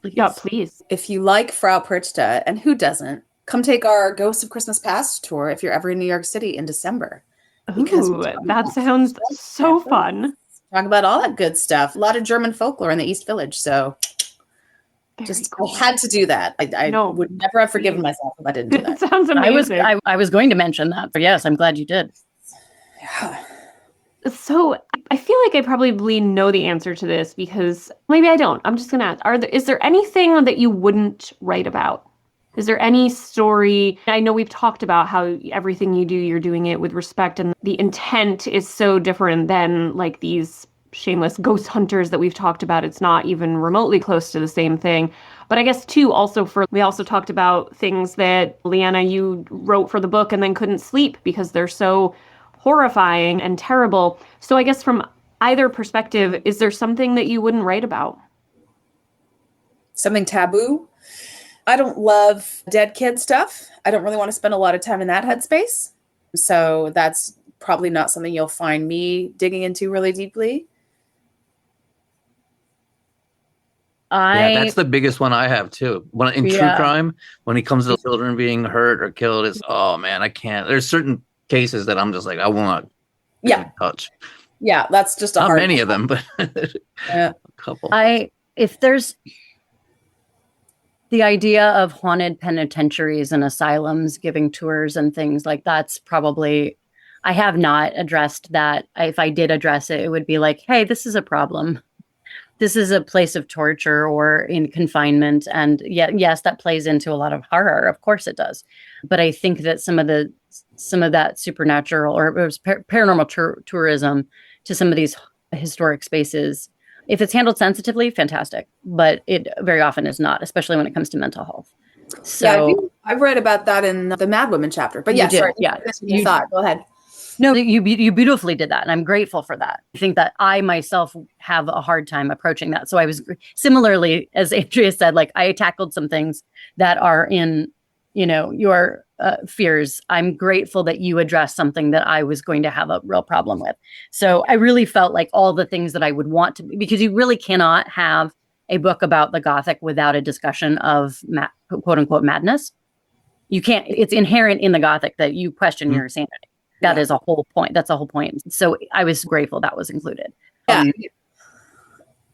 Yeah, please. If you like Frau Perchta, and who doesn't, come take our Ghosts of Christmas Past tour if you're ever in New York City in December. Because Ooh, that sounds so fun. Talk about all that good stuff. A lot of German folklore in the East Village. So I had to do that. I would never have forgiven myself if I didn't do that. That sounds amazing. I was going to mention that, but yes, I'm glad you did. Yeah. So I feel like I probably know the answer to this because maybe I don't. I'm just going to ask, is there anything that you wouldn't write about? Is there any story? I know we've talked about how everything you do, you're doing it with respect, and the intent is so different than like these shameless ghost hunters that we've talked about. It's not even remotely close to the same thing. But I guess too, we also talked about things that Leanna, you wrote for the book and then couldn't sleep because they're so horrifying and terrible. So I guess from either perspective, is there something that you wouldn't write about? Something taboo? I don't love dead kid stuff. I don't really want to spend a lot of time in that headspace. So that's probably not something you'll find me digging into really deeply. Yeah, that's the biggest one I have too. In true crime, when it comes to children being hurt or killed, it's, oh man, I can't. There's certain cases that I'm just like, I won't touch. Yeah, that's just not many of them, but a couple. If there's the idea of haunted penitentiaries and asylums giving tours and things like that's probably, I have not addressed that. If I did address it, it would be like, hey, this is a problem. This is a place of torture or in confinement. And yes, that plays into a lot of horror. Of course it does. But I think that some of that supernatural or paranormal tourism to some of these historic spaces, if it's handled sensitively, fantastic. But it very often is not, especially when it comes to mental health. So I've read about that in the Mad Women chapter. But yeah, sorry. Yeah, you thought. Go ahead. No, you beautifully did that. And I'm grateful for that. I think that I myself have a hard time approaching that. So I was similarly, as Andrea said, like I tackled some things that are in, your fears. I'm grateful that you addressed something that I was going to have a real problem with. So I really felt like all the things that I would want to, because you really cannot have a book about the Gothic without a discussion of quote unquote madness. You can't, it's inherent in the Gothic that you question your sanity. That is a whole point. That's a whole point. So I was grateful that was included. Yeah.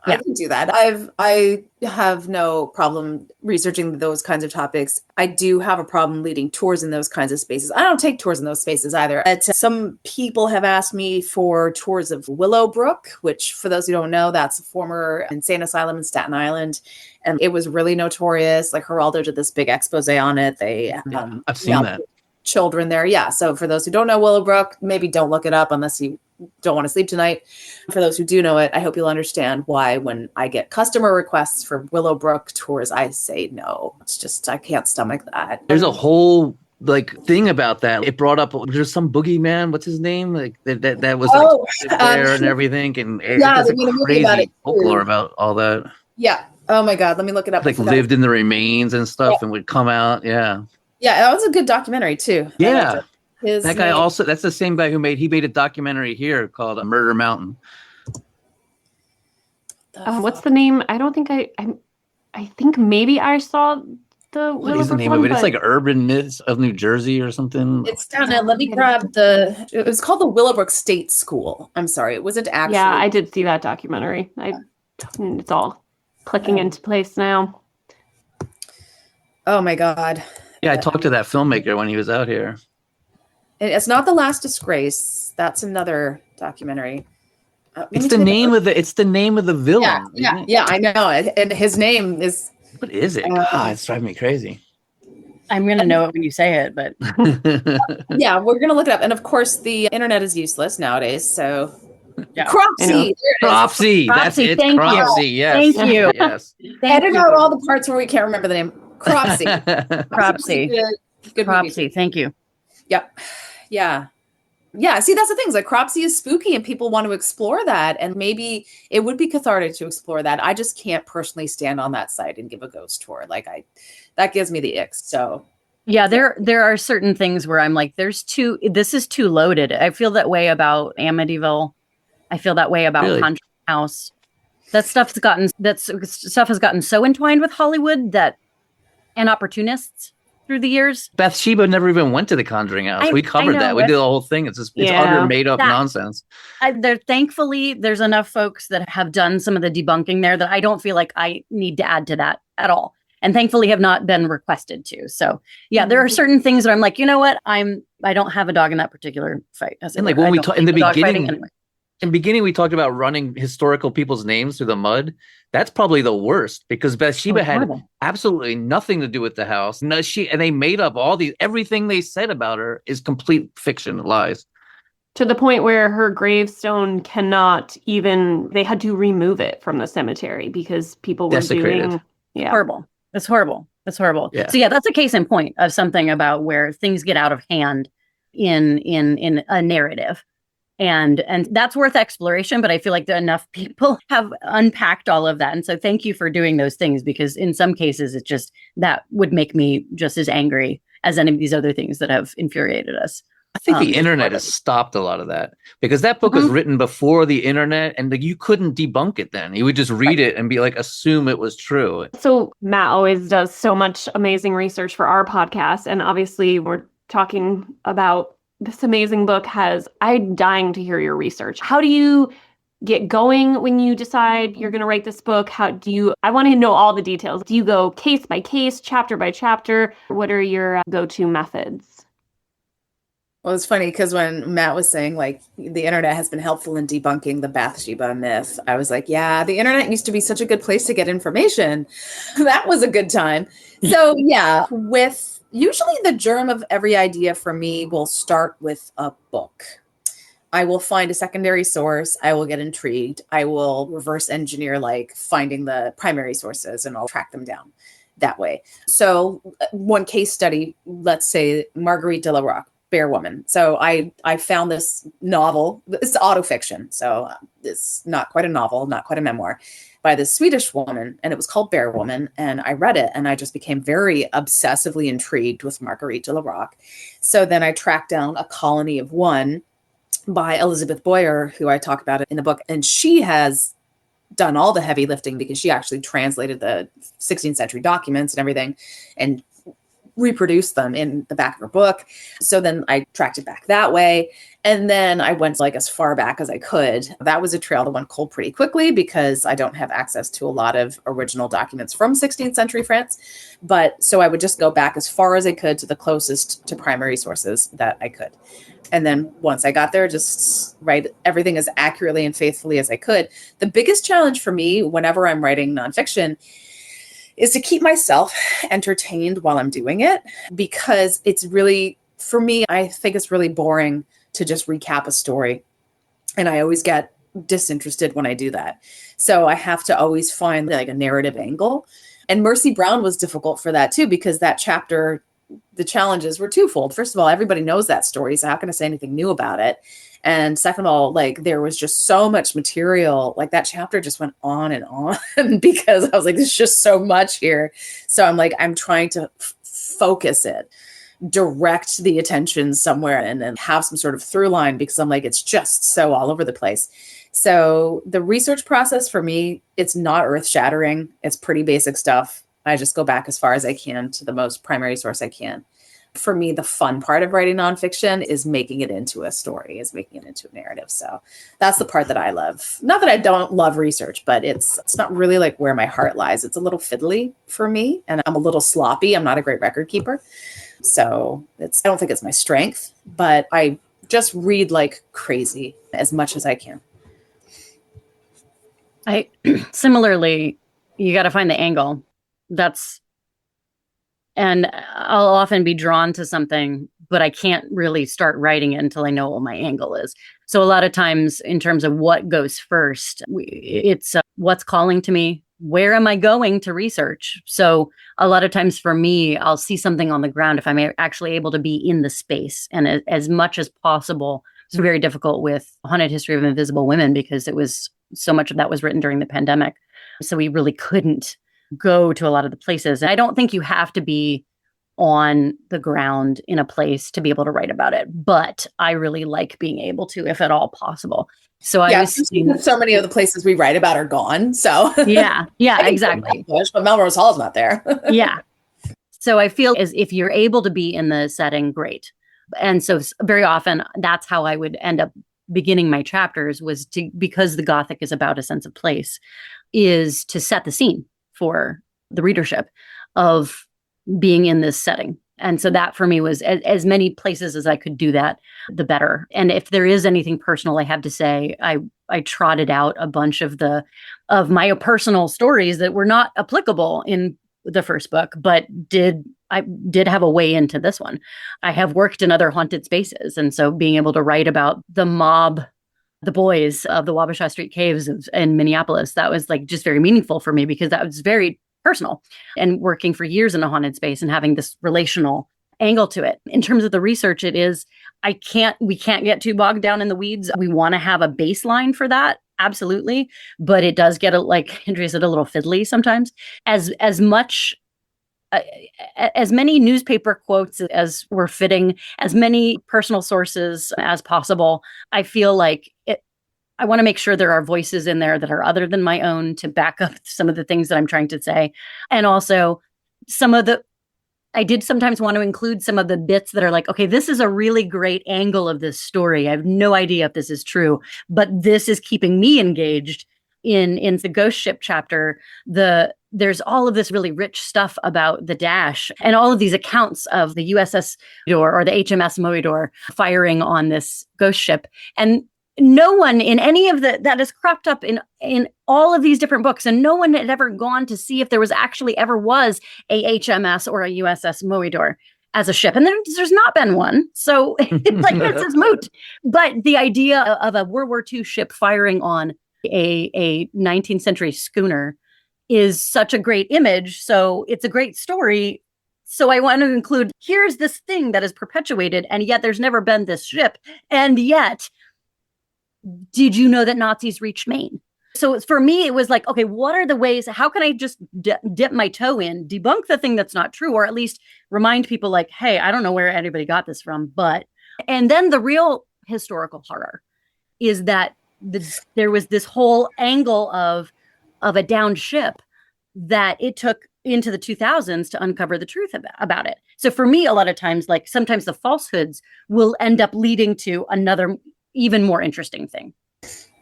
I can do that. I have no problem researching those kinds of topics. I do have a problem leading tours in those kinds of spaces. I don't take tours in those spaces either. Some people have asked me for tours of Willowbrook, which for those who don't know, that's a former insane asylum in Staten Island. And it was really notorious. Like Geraldo did this big expose on it. I've seen that. Children there. Yeah. So for those who don't know Willowbrook, maybe don't look it up unless you don't want to sleep tonight. For those who do know it, I hope you'll understand why when I get customer requests for Willowbrook tours, I say no. It's just, I can't stomach that. There's a whole thing about that. It brought up, there's some boogeyman, what's his name? That was there and everything. And there's crazy folklore about all that. Yeah. Oh my God. Let me look it up. Lived in the remains and stuff and would come out. Yeah. Yeah. That was a good documentary too. Yeah. That guy also, that's the same guy who made a documentary here called Murder Mountain. What's the name? I don't think I think maybe I saw the What is the Willowbrook name one, of it? It's but like Urban Myths of New Jersey or something. It's down there. Let me grab the. It was called the Willowbrook State School. I'm sorry, it wasn't actually. yeah, I did see that documentary. It's all clicking into place now. Oh my God. Yeah, I talked to that filmmaker when he was out here. It's not The Last Disgrace. That's another documentary. It's the name of the villain. Yeah, I know. And his name is. What is it? God, it's driving me crazy. I'm going to know it when you say it, but Yeah, we're going to look it up. And of course, the internet is useless nowadays. So, yeah. Cropsy. Cropsy. That's Cropsy, it. thank you. Cropsy. Yes. Thank you. Yes. Edit out all the parts where we can't remember the name. Cropsy. Cropsy. Good Cropsy. movie. Thank you. Yep. Yeah. Yeah. See, that's the thing. It's like Cropsy is spooky and people want to explore that. And maybe it would be cathartic to explore that. I just can't personally stand on that site and give a ghost tour. That gives me the icks. So Yeah, there are certain things where I'm like, this is too loaded. I feel that way about Amityville. I feel that way about Really? Haunted House. That stuff has gotten so entwined with Hollywood and opportunists through the years. Bathsheba never even went to the Conjuring House. We covered that. We did the whole thing. It's utter made up nonsense. Thankfully, there's enough folks that have done some of the debunking there that I don't feel like I need to add to that at all. And thankfully have not been requested to. So yeah, there are certain things that I'm like, you know what? I don't have a dog in that particular fight. And like when we talk in the beginning, we talked about running historical people's names through the mud. That's probably the worst because Bathsheba had absolutely nothing to do with the house. No, and they made up everything they said about her is complete fiction, lies. To the point where her gravestone they had to remove it from the cemetery because people were desecrated. Horrible. It's horrible. It's horrible. Yeah. So yeah, that's a case in point of something about where things get out of hand in a narrative. And that's worth exploration, but I feel like enough people have unpacked all of that. And so thank you for doing those things, because in some cases that would make me just as angry as any of these other things that have infuriated us. I think the internet has stopped a lot of that because that book was written before the internet and you couldn't debunk it then. You would just read it and be like, assume it was true. So Matt always does so much amazing research for our podcast. And obviously we're talking about this amazing book. I'm dying to hear your research. How do you get going when you decide you're going to write this book? I want to know all the details. Do you go case by case, chapter by chapter? What are your go-to methods? Well, it's funny because when Matt was saying like the internet has been helpful in debunking the Bathsheba myth, I was like, yeah, the internet used to be such a good place to get information. That was a good time. So yeah, with usually the germ of every idea for me will start with a book. I will find a secondary source. I will get intrigued. I will reverse engineer, like finding the primary sources, and I'll track them down that way. So one case study, let's say Marguerite de la Roque, Bear Woman. So I found this novel. It's autofiction. So it's not quite a novel, not quite a memoir, by this Swedish woman. And it was called Bear Woman. And I read it and I just became very obsessively intrigued with Marguerite de la Roque. So then I tracked down A Colony of One by Elizabeth Boyer, who I talk about in the book. And she has done all the heavy lifting because she actually translated the 16th century documents and everything and reproduced them in the back of her book. So then I tracked it back that way. And then I went like as far back as I could. That was a trail that went cold pretty quickly because I don't have access to a lot of original documents from 16th century France. But so I would just go back as far as I could to the closest to primary sources that I could. And then once I got there, just write everything as accurately and faithfully as I could. The biggest challenge for me whenever I'm writing nonfiction is to keep myself entertained while I'm doing it, because it's really, for me, I think it's really boring to just recap a story. And I always get disinterested when I do that. So I have to always find like a narrative angle. And Mercy Brown was difficult for that too, because that chapter, the challenges were twofold. First of all, everybody knows that story, so how can I say anything new about it? And second of all, like there was just so much material, like that chapter just went on and on because I was like, there's just so much here. So I'm like, I'm trying to focus it, direct the attention somewhere and then have some sort of through line, because I'm like, it's just so all over the place. So the research process for me, it's not earth shattering. It's pretty basic stuff. I just go back as far as I can to the most primary source I can. For me, the fun part of writing nonfiction is making it into a story, is making it into a narrative. So that's the part that I love. Not that I don't love research, but it's not really like where my heart lies. It's a little fiddly for me, and I'm a little sloppy. I'm not a great record keeper. So I don't think it's my strength, but I just read like crazy as much as I can. I similarly, you got to find the angle. And I'll often be drawn to something, but I can't really start writing it until I know what my angle is. So a lot of times in terms of what goes first, it's what's calling to me. Where am I going to research? So a lot of times for me, I'll see something on the ground if I'm actually able to be in the space. And as much as possible, it's very difficult with Haunted History of Invisible Women because it was so much of that was written during the pandemic. So we really couldn't go to a lot of the places. And I don't think you have to be on the ground in a place to be able to write about it. But I really like being able to, if at all possible. So so many of the places we write about are gone. So yeah, exactly. But Melrose Hall is not there. Yeah. So I feel as if you're able to be in the setting, great. And so very often that's how I would end up beginning my chapters because the Gothic is about a sense of place, is to set the scene for the readership of being in this setting. And so that for me was as many places as I could do that, the better. And if there is anything personal I have to say, I trotted out a bunch of my personal stories that were not applicable in the first book, but I did have a way into this one. I have worked in other haunted spaces. And so being able to write about the mob, the boys of the Wabasha Street Caves in Minneapolis, that was like just very meaningful for me because that was very personal, and working for years in a haunted space and having this relational angle to it. In terms of the research, we can't get too bogged down in the weeds. We want to have a baseline for that. Absolutely. But it does get, like Andrea said, a little fiddly sometimes. As many newspaper quotes as were fitting, as many personal sources as possible. I feel like I want to make sure there are voices in there that are other than my own to back up some of the things that I'm trying to say. And also I did sometimes want to include some of the bits that are like, okay, this is a really great angle of this story. I have no idea if this is true, but this is keeping me engaged in the ghost ship chapter. There's all of this really rich stuff about the Dash and all of these accounts of the USS Moidor or the HMS Moidor firing on this ghost ship. And no one in any of that is cropped up in all of these different books, and no one had ever gone to see if there was actually ever was a HMS or a USS Moidor as a ship. And there's not been one. So it's like, this is moot. But the idea of a World War II ship firing on a 19th century schooner is such a great image. So it's a great story. So I want to include, here's this thing that is perpetuated, and yet there's never been this ship. And yet, did you know that Nazis reached Maine? So for me, it was like, okay, what are the ways? How can I just dip my toe in, debunk the thing that's not true, or at least remind people like, hey, I don't know where anybody got this from. And then the real historical horror is that there was this whole angle of a downed ship that it took into the 2000s to uncover the truth about it. So for me, a lot of times, like sometimes the falsehoods will end up leading to another even more interesting thing.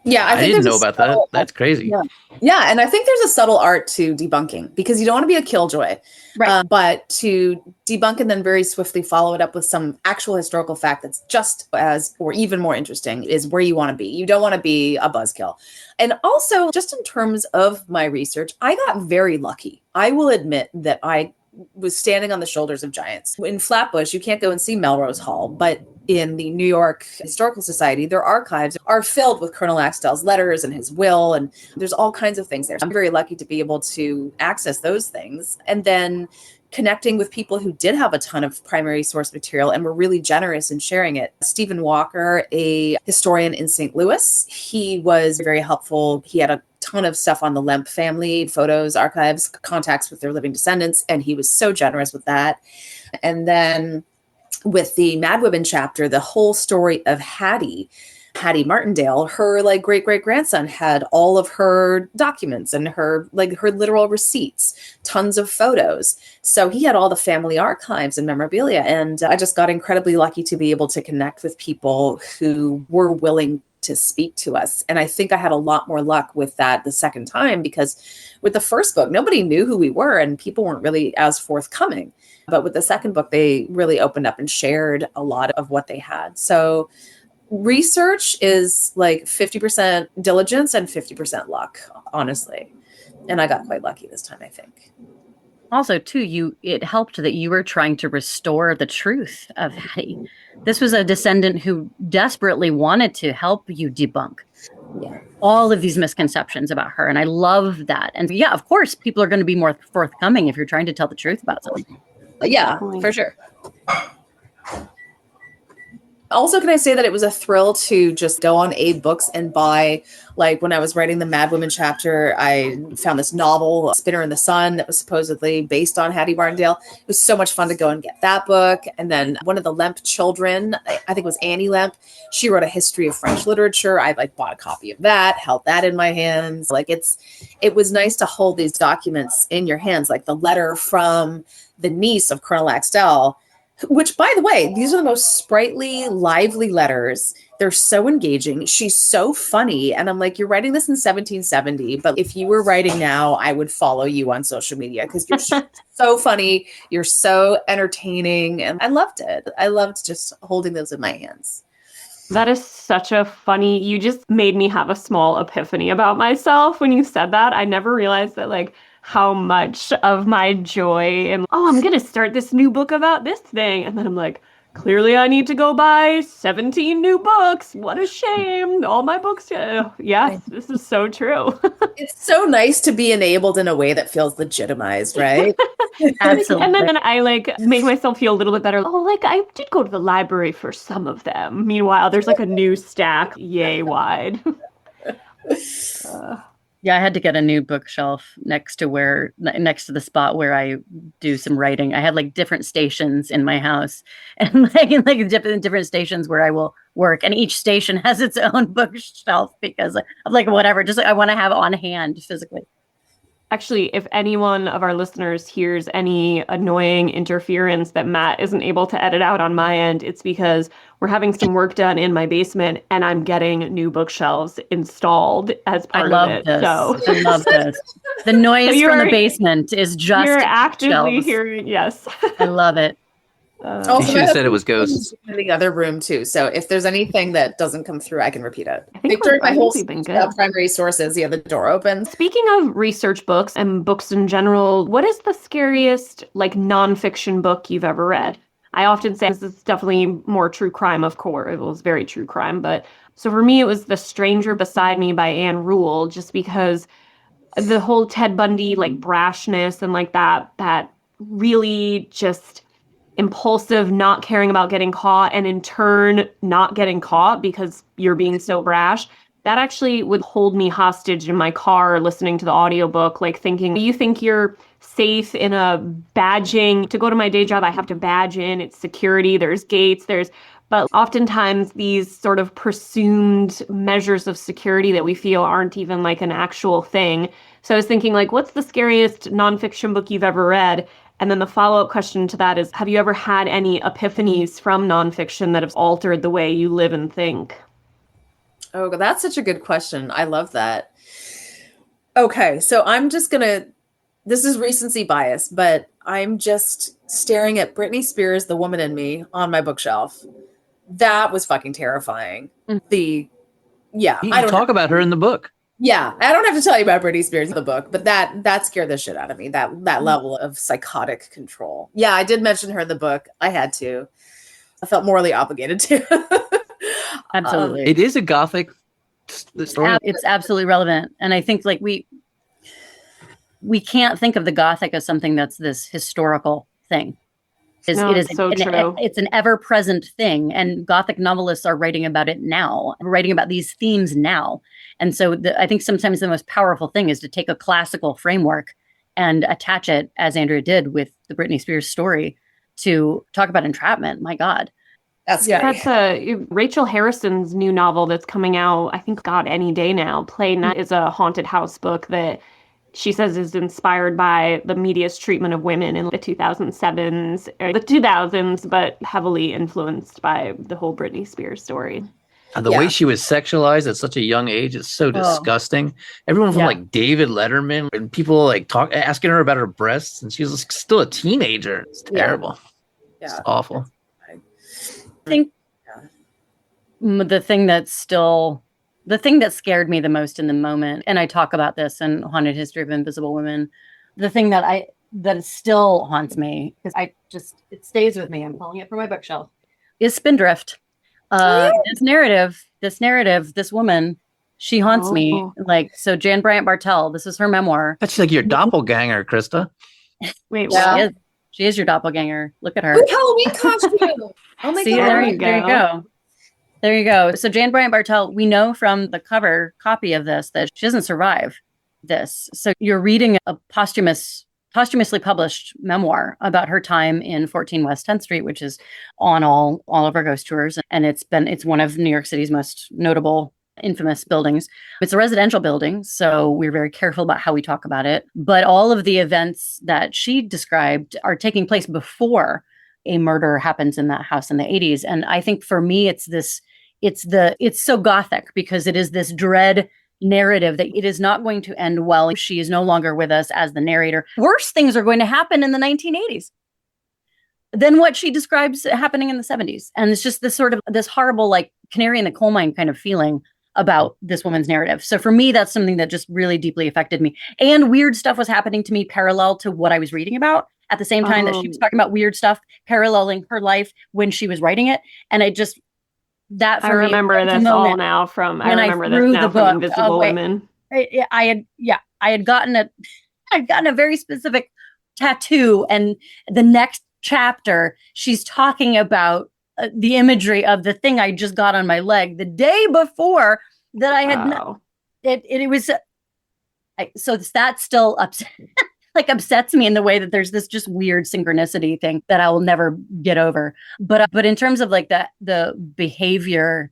Yeah, I didn't know about that. That's crazy. Yeah, and I think there's a subtle art to debunking because you don't want to be a killjoy, right? But to debunk and then very swiftly follow it up with some actual historical fact that's just as or even more interesting is where you want to be. You don't want to be a buzzkill. And also, just in terms of my research, I got very lucky. I will admit that I was standing on the shoulders of giants. In Flatbush, you can't go and see Melrose Hall, but in the New York Historical Society, their archives are filled with Colonel Axtell's letters and his will, and there's all kinds of things there. So I'm very lucky to be able to access those things. And then connecting with people who did have a ton of primary source material and were really generous in sharing it. Stephen Walker, a historian in St. Louis, he was very helpful. He had a ton of stuff on the Lemp family, photos, archives, contacts with their living descendants, and he was so generous with that. And then with the Mad Women chapter, the whole story of Hattie Hattie Martindale, her like great great grandson had all of her documents and her literal receipts, tons of photos. So he had all the family archives and memorabilia. And I just got incredibly lucky to be able to connect with people who were willing to speak to us. And I think I had a lot more luck with that the second time, because with the first book, nobody knew who we were and people weren't really as forthcoming. But with the second book, they really opened up and shared a lot of what they had. So research is like 50% diligence and 50% luck, honestly. And I got quite lucky this time, I think. Also, too, it helped that you were trying to restore the truth of Hattie. This was a descendant who desperately wanted to help you debunk all of these misconceptions about her. And I love that. And yeah, of course, people are going to be more forthcoming if you're trying to tell the truth about something. Yeah, for sure. Also, can I say that it was a thrill to just go on Abe Books and buy, like when I was writing the Mad Women chapter, I found this novel, Spinner in the Sun, that was supposedly based on Hattie Martindale. It was so much fun to go and get that book. And then one of the Lemp children, I think it was Annie Lemp, she wrote a history of French literature. I bought a copy of that, held that in my hands. It was nice to hold these documents in your hands, like the letter from the niece of Colonel Axtell, which, by the way, these are the most sprightly, lively letters. They're so engaging. She's so funny. And I'm like, you're writing this in 1770, but if you were writing now, I would follow you on social media because you're so funny. You're so entertaining. And I loved it. I loved just holding those in my hands. That is such a funny, you just made me have a small epiphany about myself when you said that. I never realized that, like, how much of my joy and, I'm going to start this new book about this thing. And then I'm like, clearly I need to go buy 17 new books. What a shame. All my books. Yes, this is so true. It's so nice to be enabled in a way that feels legitimized, right? Absolutely. And then I make myself feel a little bit better. I did go to the library for some of them. Meanwhile, there's like a new stack yay wide. Yeah, I had to get a new bookshelf next to the spot where I do some writing. I had like different stations in my house, and like different stations where I will work, and each station has its own bookshelf because of like whatever. Just I want to have on hand physically. Actually, if anyone of our listeners hears any annoying interference that Matt isn't able to edit out on my end, it's because we're having some work done in my basement and I'm getting new bookshelves installed as part of it. This. So I love this. The noise from the basement is just you're actively shelves. hearing. Yes, I love it. You should have said it was ghosts. In the other room too. So if there's anything that doesn't come through, I can repeat it. I think during my whole been good. primary sources, the door opens. Speaking of research books and books in general, what is the scariest nonfiction book you've ever read? I often say this is definitely more true crime, of course. It was very true crime, but so for me it was The Stranger Beside Me by Anne Rule, just because the whole Ted Bundy brashness and that really just impulsive, not caring about getting caught, and in turn not getting caught because you're being so brash. That actually would hold me hostage in my car listening to the audiobook, thinking, you think you're safe in a badging? To go to my day job, I have to badge in. It's security. There's gates. But oftentimes these sort of presumed measures of security that we feel aren't even an actual thing. So I was thinking, what's the scariest nonfiction book you've ever read? And then the follow-up question to that is, have you ever had any epiphanies from nonfiction that have altered the way you live and think? Oh, that's such a good question. I love that. Okay, so I'm just this is recency bias, but I'm just staring at Britney Spears, The Woman in Me, on my bookshelf. That was fucking terrifying. You talk about her in the book. Yeah, I don't have to tell you about Britney Spears in the book, but that scared the shit out of me, that level of psychotic control. Yeah, I did mention her in the book. I had to. I felt morally obligated to. Absolutely. It is a Gothic story. It's absolutely relevant. And I think we can't think of the Gothic as something that's this historical thing. It's an ever-present thing, and Gothic novelists are writing about it now, writing about these themes now. And so I think sometimes the most powerful thing is to take a classical framework and attach it, as Andrea did with the Britney Spears story, to talk about entrapment. My God. That's That's Rachel Harrison's new novel that's coming out, I think, God, any day now. Play Night is a haunted house book that she says is inspired by the media's treatment of women in the 2007s, or the 2000s, but heavily influenced by the whole Britney Spears story. And the way she was sexualized at such a young age is so disgusting. Everyone from like David Letterman and people like asking her about her breasts, and she was still a teenager. It's terrible. Yeah. It's awful. I think the thing that scared me the most in the moment, and I talk about this in Haunted History of Invisible Women, the thing that still haunts me, because it stays with me, I'm pulling it from my bookshelf, is Spindrift. This narrative, this woman, she haunts me. Like, so Jan Bryant Bartell, this is her memoir. That's like your doppelganger, Christa. Wait, what? She is your doppelganger. Look at her. Ooh, Halloween costume. Oh my God. There you go. So Jan Bryant Bartell, we know from the cover copy of this that she doesn't survive this. So you're reading a posthumously published memoir about her time in 14 West 10th Street, which is on all of our ghost tours. And it's one of New York City's most notable, infamous buildings. It's a residential building, so we're very careful about how we talk about it. But all of the events that she described are taking place before a murder happens in that house in the 80s. And I think for me, it's so Gothic because it is this dread narrative that it is not going to end well. She is no longer with us as the narrator. Worse things are going to happen in the 1980s than what she describes happening in the 70s. And it's just this sort of this horrible, like canary in the coal mine kind of feeling about this woman's narrative. So for me, that's something that just really deeply affected me. And weird stuff was happening to me parallel to what I was reading about at the same time that she was talking about weird stuff, paralleling her life when she was writing it. And I just, that for I remember me, this all now from, I remember this now from Invisible Women. I had gotten a very specific tattoo, and the next chapter, she's talking about the imagery of the thing I just got on my leg the day before that I had. It was so that still upsets me in the way that there's this just weird synchronicity thing that I will never get over. But in terms of like the behavior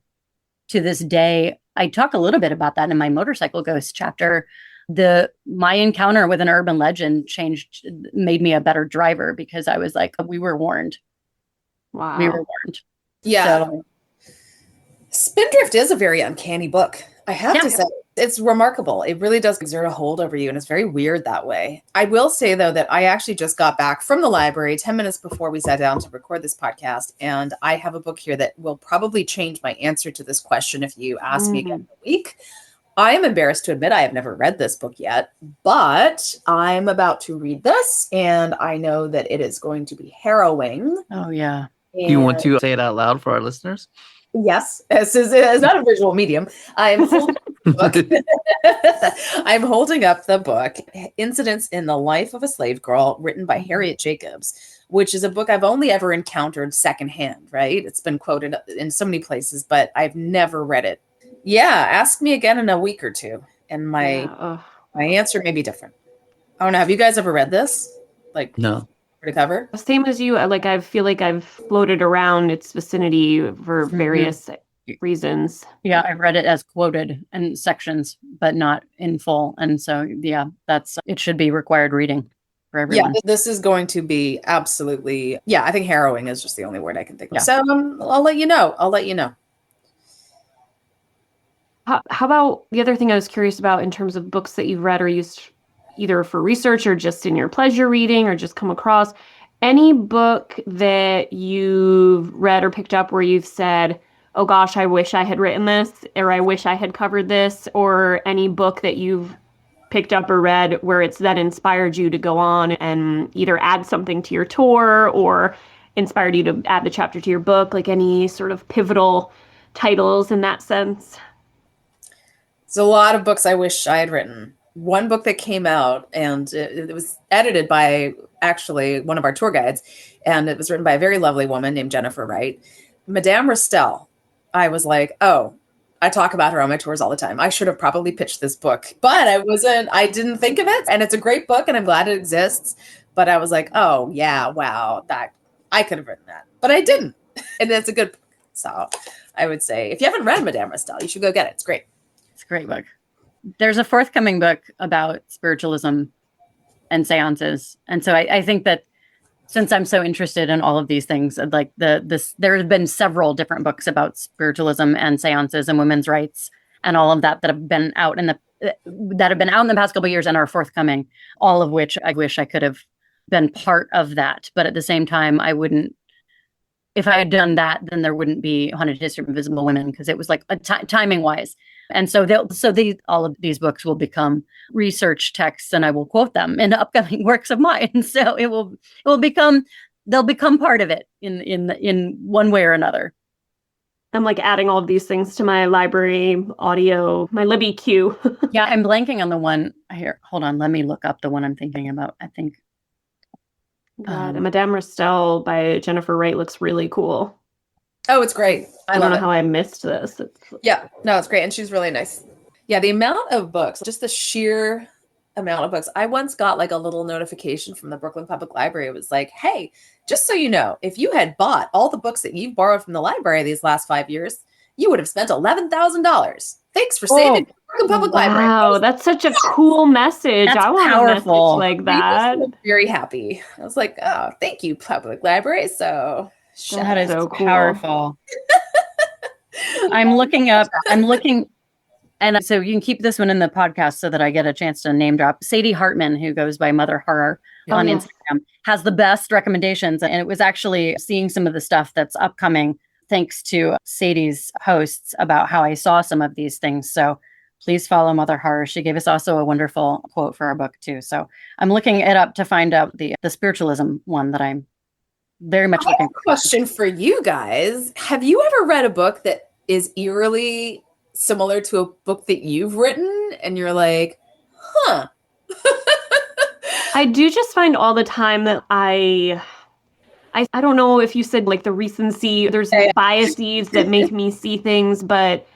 to this day, I talk a little bit about that in my motorcycle ghost chapter. My encounter with an urban legend made me a better driver because I was like, we were warned. Wow. We were warned. Yeah. So, Spindrift is a very uncanny book. I have to say, it's remarkable. It really does exert a hold over you, and it's very weird that way. I will say, though, that I actually just got back from the library 10 minutes before we sat down to record this podcast, and I have a book here that will probably change my answer to this question if you ask me again in a week. I am embarrassed to admit I have never read this book yet, but I'm about to read this, and I know that it is going to be harrowing. Oh, yeah. Do you want to say it out loud for our listeners? Yes, this is not a visual medium. I'm holding I'm holding up the book, Incidents in the Life of a Slave Girl, written by Harriet Jacobs, which is a book I've only ever encountered secondhand, right? It's been quoted in so many places, but I've never read it. Yeah, ask me again in a week or two, and my answer may be different. I don't know. Have you guys ever read this? Like, no. To cover? Same as you. Like, I feel like I've floated around its vicinity for various reasons. Yeah, I've read it as quoted in sections, but not in full. And so, yeah, it should be required reading for everyone. Yeah, this is going to be absolutely, I think harrowing is just the only word I can think of. So I'll let you know. How about the other thing I was curious about in terms of books that you've read or used either for research or just in your pleasure reading or just come across, any book that you've read or picked up where you've said, oh gosh, I wish I had written this, or I wish I had covered this, or any book that you've picked up or read where it's that inspired you to go on and either add something to your tour or inspired you to add the chapter to your book, like any sort of pivotal titles in that sense? It's a lot of books I wish I had written. One book that came out, and it was edited by actually one of our tour guides, and it was written by a very lovely woman named Jennifer Wright. Madame Ristel. I was like, oh, I talk about her on my tours all the time. I should have probably pitched this book, but I didn't think of it. And it's a great book, and I'm glad it exists. But I was like, oh yeah, wow, that I could have written that, but I didn't. And it's a good book. So I would say if you haven't read Madame Restell, you should go get it. It's great. It's a great book. There's a forthcoming book about spiritualism and seances. And so I think that since I'm so interested in all of these things, like there have been several different books about spiritualism and seances and women's rights and all of that have been out in the past couple of years and are forthcoming, all of which I wish I could have been part of that. But at the same time, I wouldn't, if I had done that, then there wouldn't be Haunted History of Invisible Women, because it was like timing wise. And so all of these books will become research texts, and I will quote them in upcoming works of mine. So they'll become part of it in one way or another. I'm like adding all of these things to my library audio, my Libby queue. Yeah, I'm blanking on the one here. Hold on, let me look up the one I'm thinking about. I think Madame Restell by Jennifer Wright looks really cool. Oh, it's great. I don't know how I missed this. Yeah, no, it's great. And she's really nice. Yeah, the amount of books, just the sheer amount of books. I once got like a little notification from the Brooklyn Public Library. It was like, hey, just so you know, if you had bought all the books that you've borrowed from the library these last 5 years, you would have spent $11,000. Thanks for saving the Brooklyn Public Library. Wow, that's such a cool message. That's I want powerful. a message like that. Very happy. I was like, oh, thank you, Public Library. So that is so cool. Powerful. I'm looking, and so you can keep this one in the podcast so that I get a chance to name drop. Sadie Hartman, who goes by Mother Horror on Instagram, has the best recommendations. And it was actually seeing some of the stuff that's upcoming thanks to Sadie's posts about how I saw some of these things. So please follow Mother Horror. She gave us also a wonderful quote for our book too. So I'm looking it up to find out the spiritualism one that I'm very much looking for. Question for you guys. Have you ever read a book that is eerily similar to a book that you've written and you're like, huh? I do just find all the time that I don't know if you said like the recency, there's biases that make me see things, but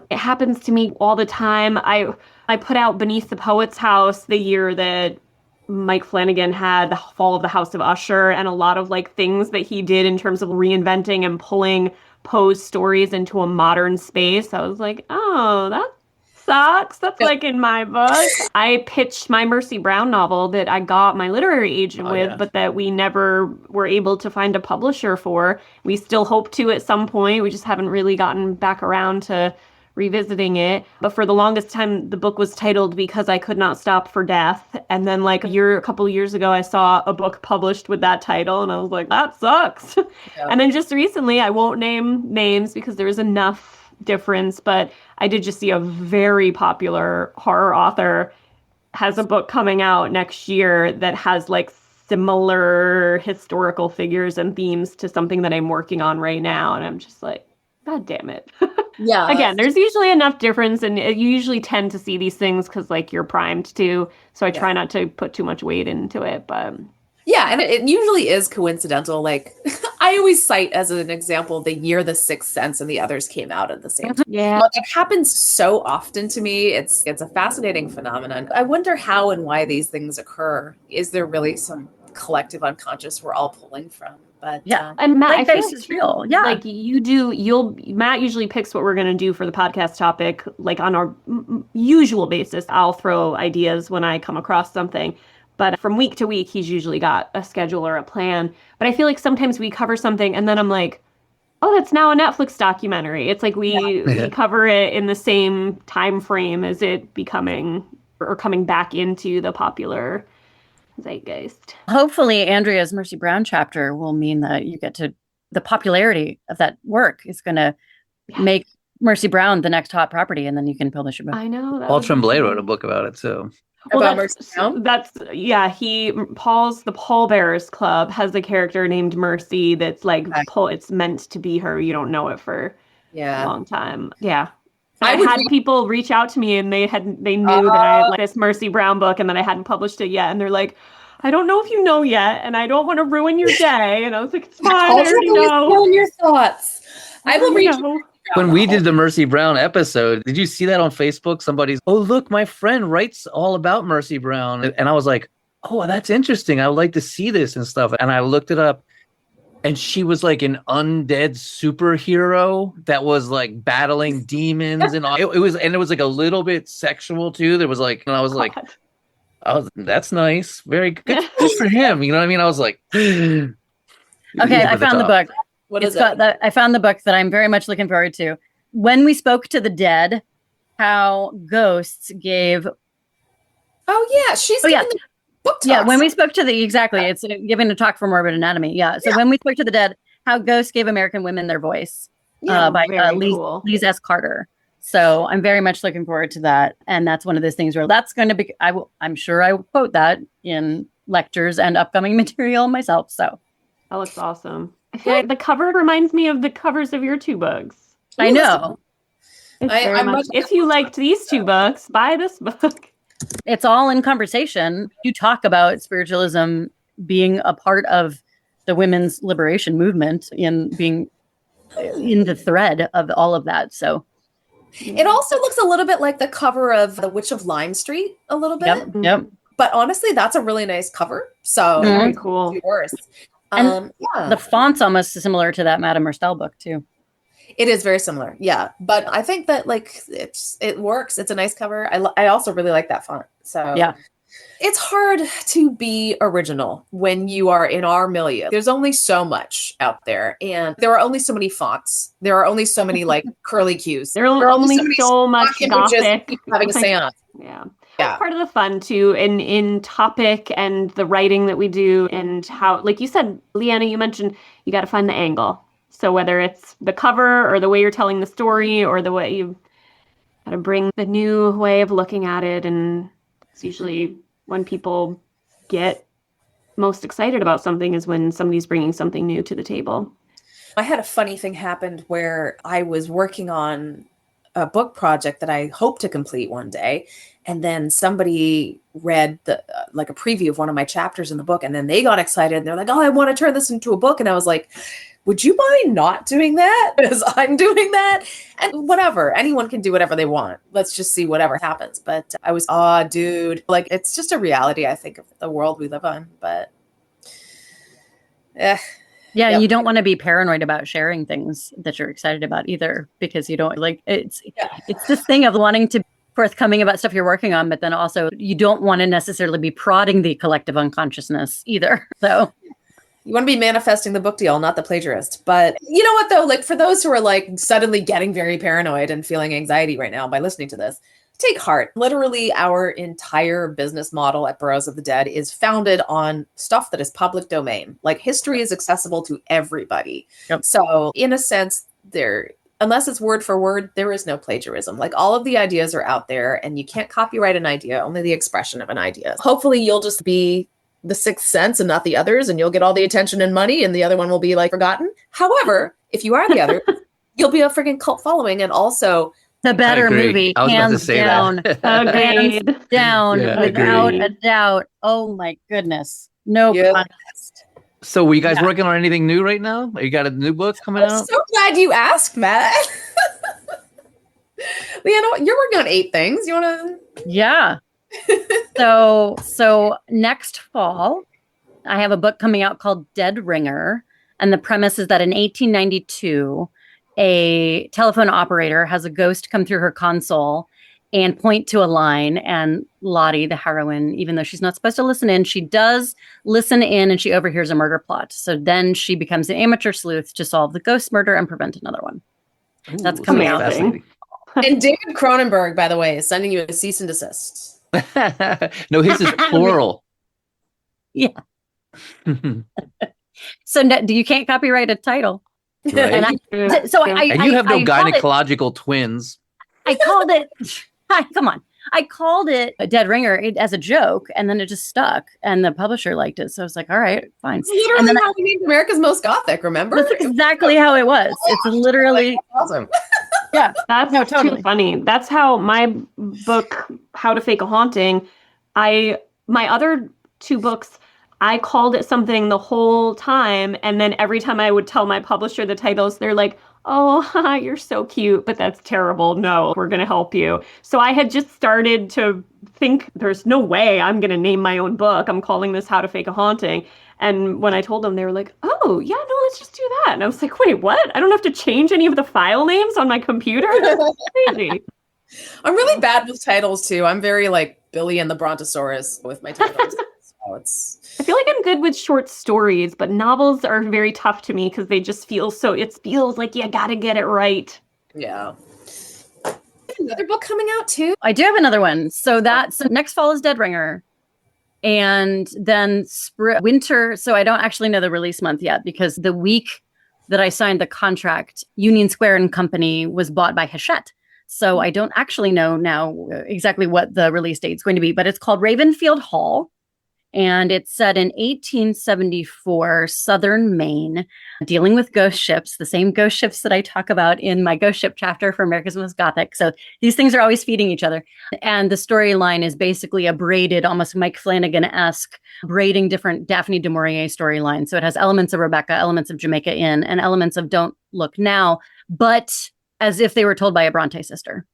it happens to me all the time. I put out Beneath the Poet's House the year that Mike Flanagan had the Fall of the House of Usher, and a lot of like things that he did in terms of reinventing and pulling Poe's stories into a modern space. I was like, oh, that sucks. That's like in my book. I pitched my Mercy Brown novel that I got my literary agent but that we never were able to find a publisher for. We still hope to at some point. We just haven't really gotten back around to revisiting it. But for the longest time, the book was titled Because I Could Not Stop for Death. And then like a couple of years ago, I saw a book published with that title and I was like, that sucks. Yeah. And then just recently, I won't name names because there is enough difference, but I did just see a very popular horror author has a book coming out next year that has like similar historical figures and themes to something that I'm working on right now. And I'm just like, God damn it. Yeah. Again, there's usually enough difference, and you usually tend to see these things because like you're primed to. So I try not to put too much weight into it, but yeah, and it usually is coincidental. Like I always cite as an example the year The Sixth Sense and the others came out at the same time. Yeah, but it happens so often to me. It's a fascinating phenomenon. I wonder how and why these things occur. Is there really some collective unconscious we're all pulling from? But yeah, and Matt, like, I think this is real. Yeah, like Matt usually picks what we're going to do for the podcast topic, like on our usual basis. I'll throw ideas when I come across something, but from week to week, he's usually got a schedule or a plan. But I feel like sometimes we cover something and then I'm like, oh, that's now a Netflix documentary. It's like we cover it in the same time frame as it becoming or coming back into the popular zeitgeist. Hopefully Andrea's Mercy Brown chapter will mean that you get to the popularity of that work is going to make Mercy Brown the next hot property, and then you can publish your book. I know. Paul Tremblay wrote a book about it, so. Well, about Mercy Brown? The Pallbearers Club has a character named Mercy that's like, it's meant to be her. You don't know it for a long time. Yeah. I had people reach out to me and they knew that I had like this Mercy Brown book and that I hadn't published it yet. And they're like, I don't know if you know yet, and I don't want to ruin your day. And I was like, it's fine. I already know. Ruin your thoughts. I will reach. When we did the Mercy Brown episode, did you see that on Facebook? Somebody's, oh, look, my friend writes all about Mercy Brown. And I was like, oh, that's interesting. I would like to see this and stuff. And I looked it up. and she was like an undead superhero that was like battling demons and all. It was like a little bit sexual too. There was like, and I was like, that's nice, very good, good for him. You know what I mean? I was like, okay, I found the book. What is it? I found the book that I'm very much looking forward to. When We Spoke to the Dead, how ghosts gave. Oh yeah, she's giving the book talks. Yeah, when we spoke to the it's giving a talk for Morbid Anatomy. Yeah, so when we spoke to the dead, how ghosts gave American women their voice. By Lise S. Carter. So I'm very much looking forward to that, and that's one of those things where that's going to be. I'm sure I will quote that in lectures and upcoming material myself. So that looks awesome. I feel like the cover reminds me of the covers of your 2 books. I know. If you liked these 2 books, buy this book. It's all in conversation. You talk about spiritualism being a part of the women's liberation movement and being in the thread of all of that. So it also looks a little bit like the cover of The Witch of Lime Street, a little bit. Yep. But honestly, that's a really nice cover. So very cool. Worse. And the font's almost similar to that Madame Erstel book too. It is very similar, yeah. But I think that like it works. It's a nice cover. I also really like that font. So yeah, it's hard to be original when you are in our milieu. There's only so much out there, and there are only so many fonts. There are only so many like curly cues. There are only so much Gothic. Having a seance. Yeah. That's part of the fun too, in topic and the writing that we do, and how, like you said, Leanna, you mentioned you got to find the angle. So whether it's the cover or the way you're telling the story or the way you got to bring the new way of looking at it. And it's usually when people get most excited about something is when somebody's bringing something new to the table. I had a funny thing happen where I was working on a book project that I hope to complete one day. And then somebody read like a preview of one of my chapters in the book. And then they got excited and they're like, oh, I want to turn this into a book. And I was like, would you mind not doing that? Because I'm doing that. And whatever, anyone can do whatever they want. Let's just see whatever happens. But I was, dude, like, it's just a reality, I think, of the world we live on. But yeah, you don't want to be paranoid about sharing things that you're excited about either, because you don't like it's this thing of wanting to be forthcoming about stuff you're working on, but then also you don't want to necessarily be prodding the collective unconsciousness either. So you want to be manifesting the book deal, not the plagiarist. But you know what, though? Like, for those who are like suddenly getting very paranoid and feeling anxiety right now by listening to this, take heart. Literally, our entire business model at Burrows of the Dead is founded on stuff that is public domain. Like, history is accessible to everybody. Yep. So in a sense, unless it's word for word, there is no plagiarism. Like, all of the ideas are out there, and you can't copyright an idea, only the expression of an idea. Hopefully you'll just be the sixth sense and not the others, and you'll get all the attention and money, and the other one will be like forgotten. However, if you are the other, you'll be a freaking cult following, and also the better movie, hands down, hands down, without a doubt. Oh my goodness, no contest. So, were you guys working on anything new right now? You got a new book coming out? I'm so glad you asked, Matt. Leanna, you're working on 8 things. You want to? Yeah. So next fall, I have a book coming out called Dead Ringer. And the premise is that in 1892, a telephone operator has a ghost come through her console and point to a line. And Lottie, the heroine, even though she's not supposed to listen in, she does listen in, and she overhears a murder plot. So then she becomes an amateur sleuth to solve the ghost murder and prevent another one. Ooh, that's coming out. And David Cronenberg, by the way, is sending you a cease and desist. No, his is plural. Yeah. So you can't copyright a title. Right. And you have no gynecological twins. I called it. Come on. I called it a Dead Ringer as a joke, and then it just stuck, and the publisher liked it. So I was like, all right, fine. It's literally how we named America's Most Gothic, remember? That's exactly how it was. It's literally awesome. Yeah, that's totally funny. That's how my book, How to Fake a Haunting, my other 2 books, I called it something the whole time. And then every time I would tell my publisher the titles, they're like, oh, you're so cute, but that's terrible. No, we're going to help you. So I had just started to think there's no way I'm going to name my own book. I'm calling this How to Fake a Haunting. And when I told them, they were like, oh, yeah, no, let's just do that. And I was like, wait, what? I don't have to change any of the file names on my computer? That's crazy. I'm really bad with titles too. I'm very like Billy and the Brontosaurus with my titles. So I feel like I'm good with short stories, but novels are very tough to me because they just feel it feels like you gotta get it right. Yeah. Another book coming out too? I do have another one. So next fall is Dead Ringer. And then winter. So I don't actually know the release month yet because the week that I signed the contract, Union Square and Company was bought by Hachette. So I don't actually know now exactly what the release date is going to be, but it's called Ravenfield Hall. And it's set in 1874 southern Maine, dealing with ghost ships, the same ghost ships that I talk about in my ghost ship chapter for America's Most Gothic. So these things are always feeding each other. And the storyline is basically a braided, almost Mike Flanagan-esque, braiding different Daphne du Maurier storylines. So it has elements of Rebecca, elements of Jamaica Inn, and elements of Don't Look Now, but as if they were told by a Bronte sister.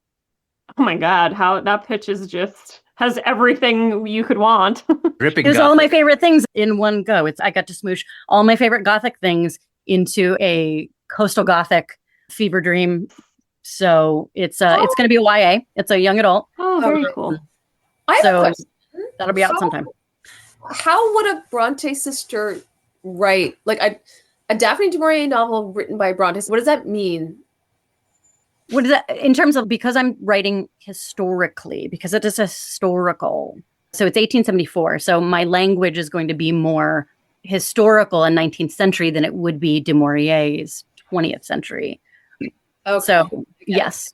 Oh my God, how that pitch is just has everything you could want. Dripping There's Gothic. all my favorite things in one go. I got to smoosh all my favorite Gothic things into a coastal Gothic fever dream. So it's going to be a YA. It's a young adult. Oh, very cool. I have a So question. that'll be out sometime. How would a Bronte sister write like a Daphne du Maurier novel written by Bronte? What does that mean? What is that in terms of, because I'm writing historically, because it is historical. So it's 1874. So my language is going to be more historical and 19th century than it would be du Maurier's 20th century. Okay. So yes.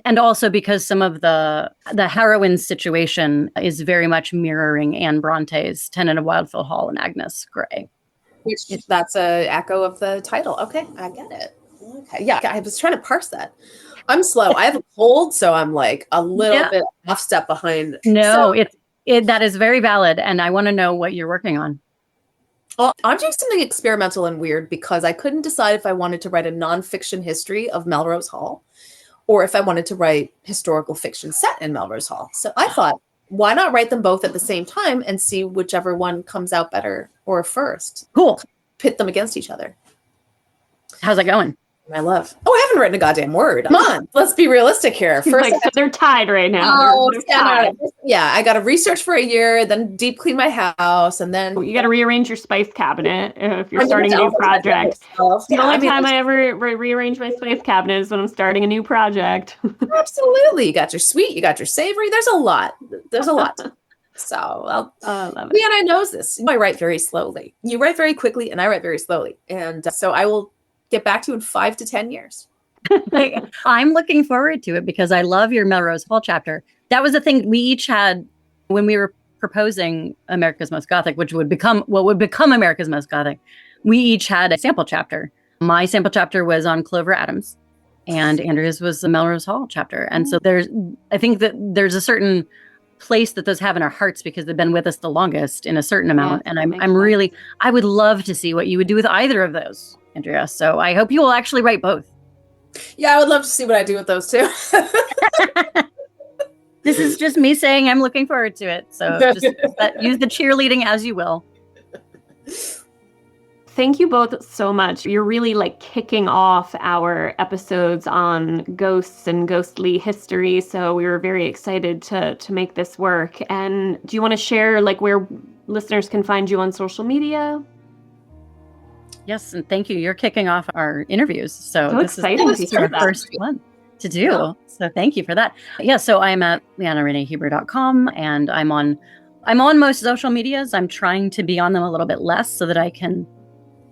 And also because some of the heroine's situation is very much mirroring Anne Bronte's Tenant of Wildfield Hall and Agnes Grey. Which that's a echo of the title. Okay, I get it. Okay. Yeah, I was trying to parse that. I'm slow. I have a cold, so I'm like a little bit off step behind. No, that is very valid. And I want to know what you're working on. Well, I'm doing something experimental and weird because I couldn't decide if I wanted to write a nonfiction history of Melrose Hall or if I wanted to write historical fiction set in Melrose Hall. So I thought, why not write them both at the same time and see whichever one comes out better or first? Cool. Pit them against each other. How's it going? I love. Oh, I haven't written a goddamn word. Come on, let's be realistic here. First, so they're tied right now. Oh, they're tied. Yeah, I got to research for a year, then deep clean my house, and then You got to rearrange your spice cabinet if you're starting a new project. The only time I ever rearrange my spice cabinet is when I'm starting a new project. Absolutely, you got your sweet, you got your savory. There's a lot. So Leanna knows this. I write very slowly. You write very quickly, and I write very slowly. And so I will get back to you in 5 to 10 years. I'm looking forward to it because I love your Melrose Hall chapter. That was the thing we each had when we were proposing America's Most Gothic, which would become America's Most Gothic. We each had a sample chapter. My sample chapter was on Clover Adams, and Andrea's was the Melrose Hall chapter. And so I think that there's a certain place that those have in our hearts because they've been with us the longest in a certain amount. And I would love to see what you would do with either of those, Andrea. So I hope you will actually write both. Yeah, I would love to see what I do with those too. This is just me saying I'm looking forward to it. So just use the cheerleading as you will. Thank you both so much. You're really like kicking off our episodes on ghosts and ghostly history. So we were very excited to make this work. And do you want to share like where listeners can find you on social media? Yes, and thank you. You're kicking off our interviews. So this exciting is our first one to do. Yeah. So thank you for that. Yeah, so I'm at leannarenehieber.com and I'm on most social medias. I'm trying to be on them a little bit less so that I can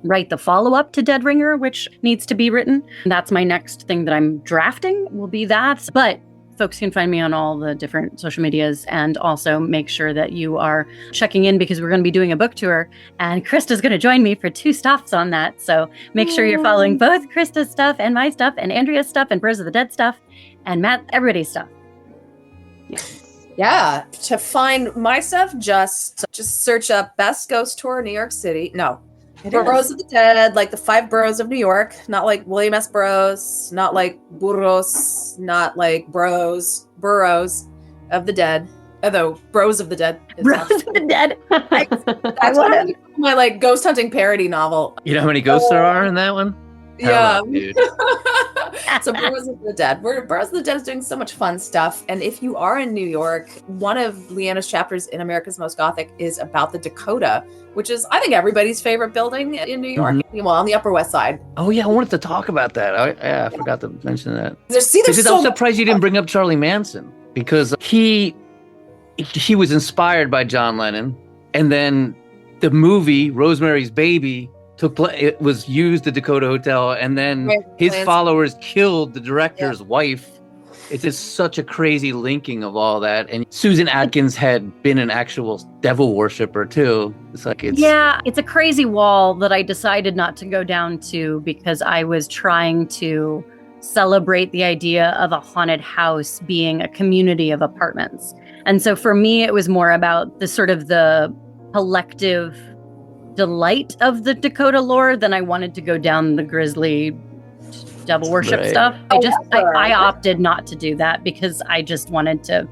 write the follow-up to Dead Ringer, which needs to be written. That's my next thing that I'm drafting will be that. But folks can find me on all the different social medias and also make sure that you are checking in because we're going to be doing a book tour and Christa's going to join me for 2 stops on that. So make sure you're following both Christa's stuff and my stuff and Andrea's stuff and Bros of the Dead stuff and Matt, everybody's stuff. Yes. Yeah. To find my stuff, just search up Best Ghost Tour New York City. No. Boroughs of the Dead, like the 5 boroughs of New York, not like William S. Burroughs, not like Burros, not like boroughs of the dead. Although Bros of the Dead. Bros of the Dead. I want to my like ghost hunting parody novel. You know how many ghosts there are in that one? Yeah. Hello, dude. So Bros of the Dead. Bros of the Dead is doing so much fun stuff. And if you are in New York, one of Leanna's chapters in America's Most Gothic is about the Dakota, which is, I think, everybody's favorite building in New York. Well, on the Upper West Side. Oh, yeah, I wanted to talk about that. I forgot to mention that. I'm I'm surprised you didn't bring up Charlie Manson, because he was inspired by John Lennon, and then the movie Rosemary's Baby it was used at Dakota Hotel, and then his followers killed the director's wife. It's just such a crazy linking of all that. And Susan Atkins had been an actual devil worshiper too. It's a crazy wall that I decided not to go down to, because I was trying to celebrate the idea of a haunted house being a community of apartments. And so for me, it was more about the sort of the collective delight of the Dakota lore than I wanted to go down the grisly devil worship stuff. I opted not to do that because I just wanted to.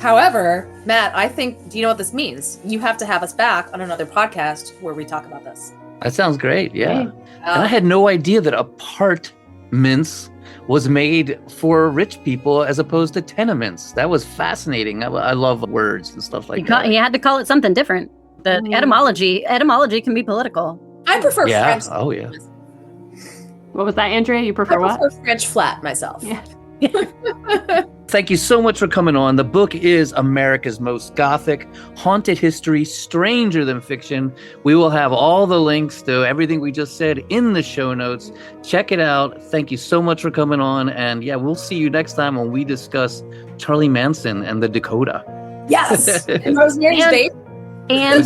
However, Matt, I think, do you know what this means? You have to have us back on another podcast where we talk about this. That sounds great. Yeah. And I had no idea that apartments was made for rich people as opposed to tenements. That was fascinating. I love words and stuff like that. You had to call it something different. The etymology can be political. I prefer French. Oh, yeah. What was that, Andrea? You prefer what? I prefer French flat myself. Yeah. Thank you so much for coming on. The book is America's Most Gothic, Haunted History, Stranger Than Fiction. We will have all the links to everything we just said in the show notes. Check it out. Thank you so much for coming on. And yeah, we'll see you next time when we discuss Charlie Manson and the Dakota. Yes. And Rosemary's Baby. And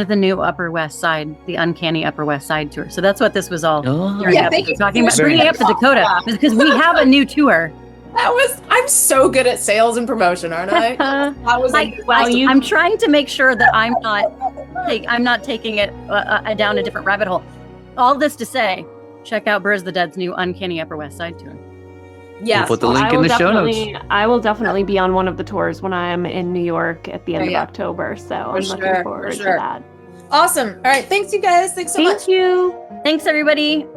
the new Upper West Side, the Uncanny Upper West Side tour. So that's what this was all talking about. Bringing up the Dakota, because we have a new tour. I'm so good at sales and promotion, aren't I? I'm trying to make sure that I'm not taking it down a different rabbit hole. All this to say, check out Bros of the Dead's new Uncanny Upper West Side tour. Yes. We'll put the link in the show notes. I will definitely be on one of the tours when I'm in New York at the end of October. So I'm looking forward to that. Awesome. All right. Thanks, you guys. Thanks so much. Thank you. Thanks, everybody.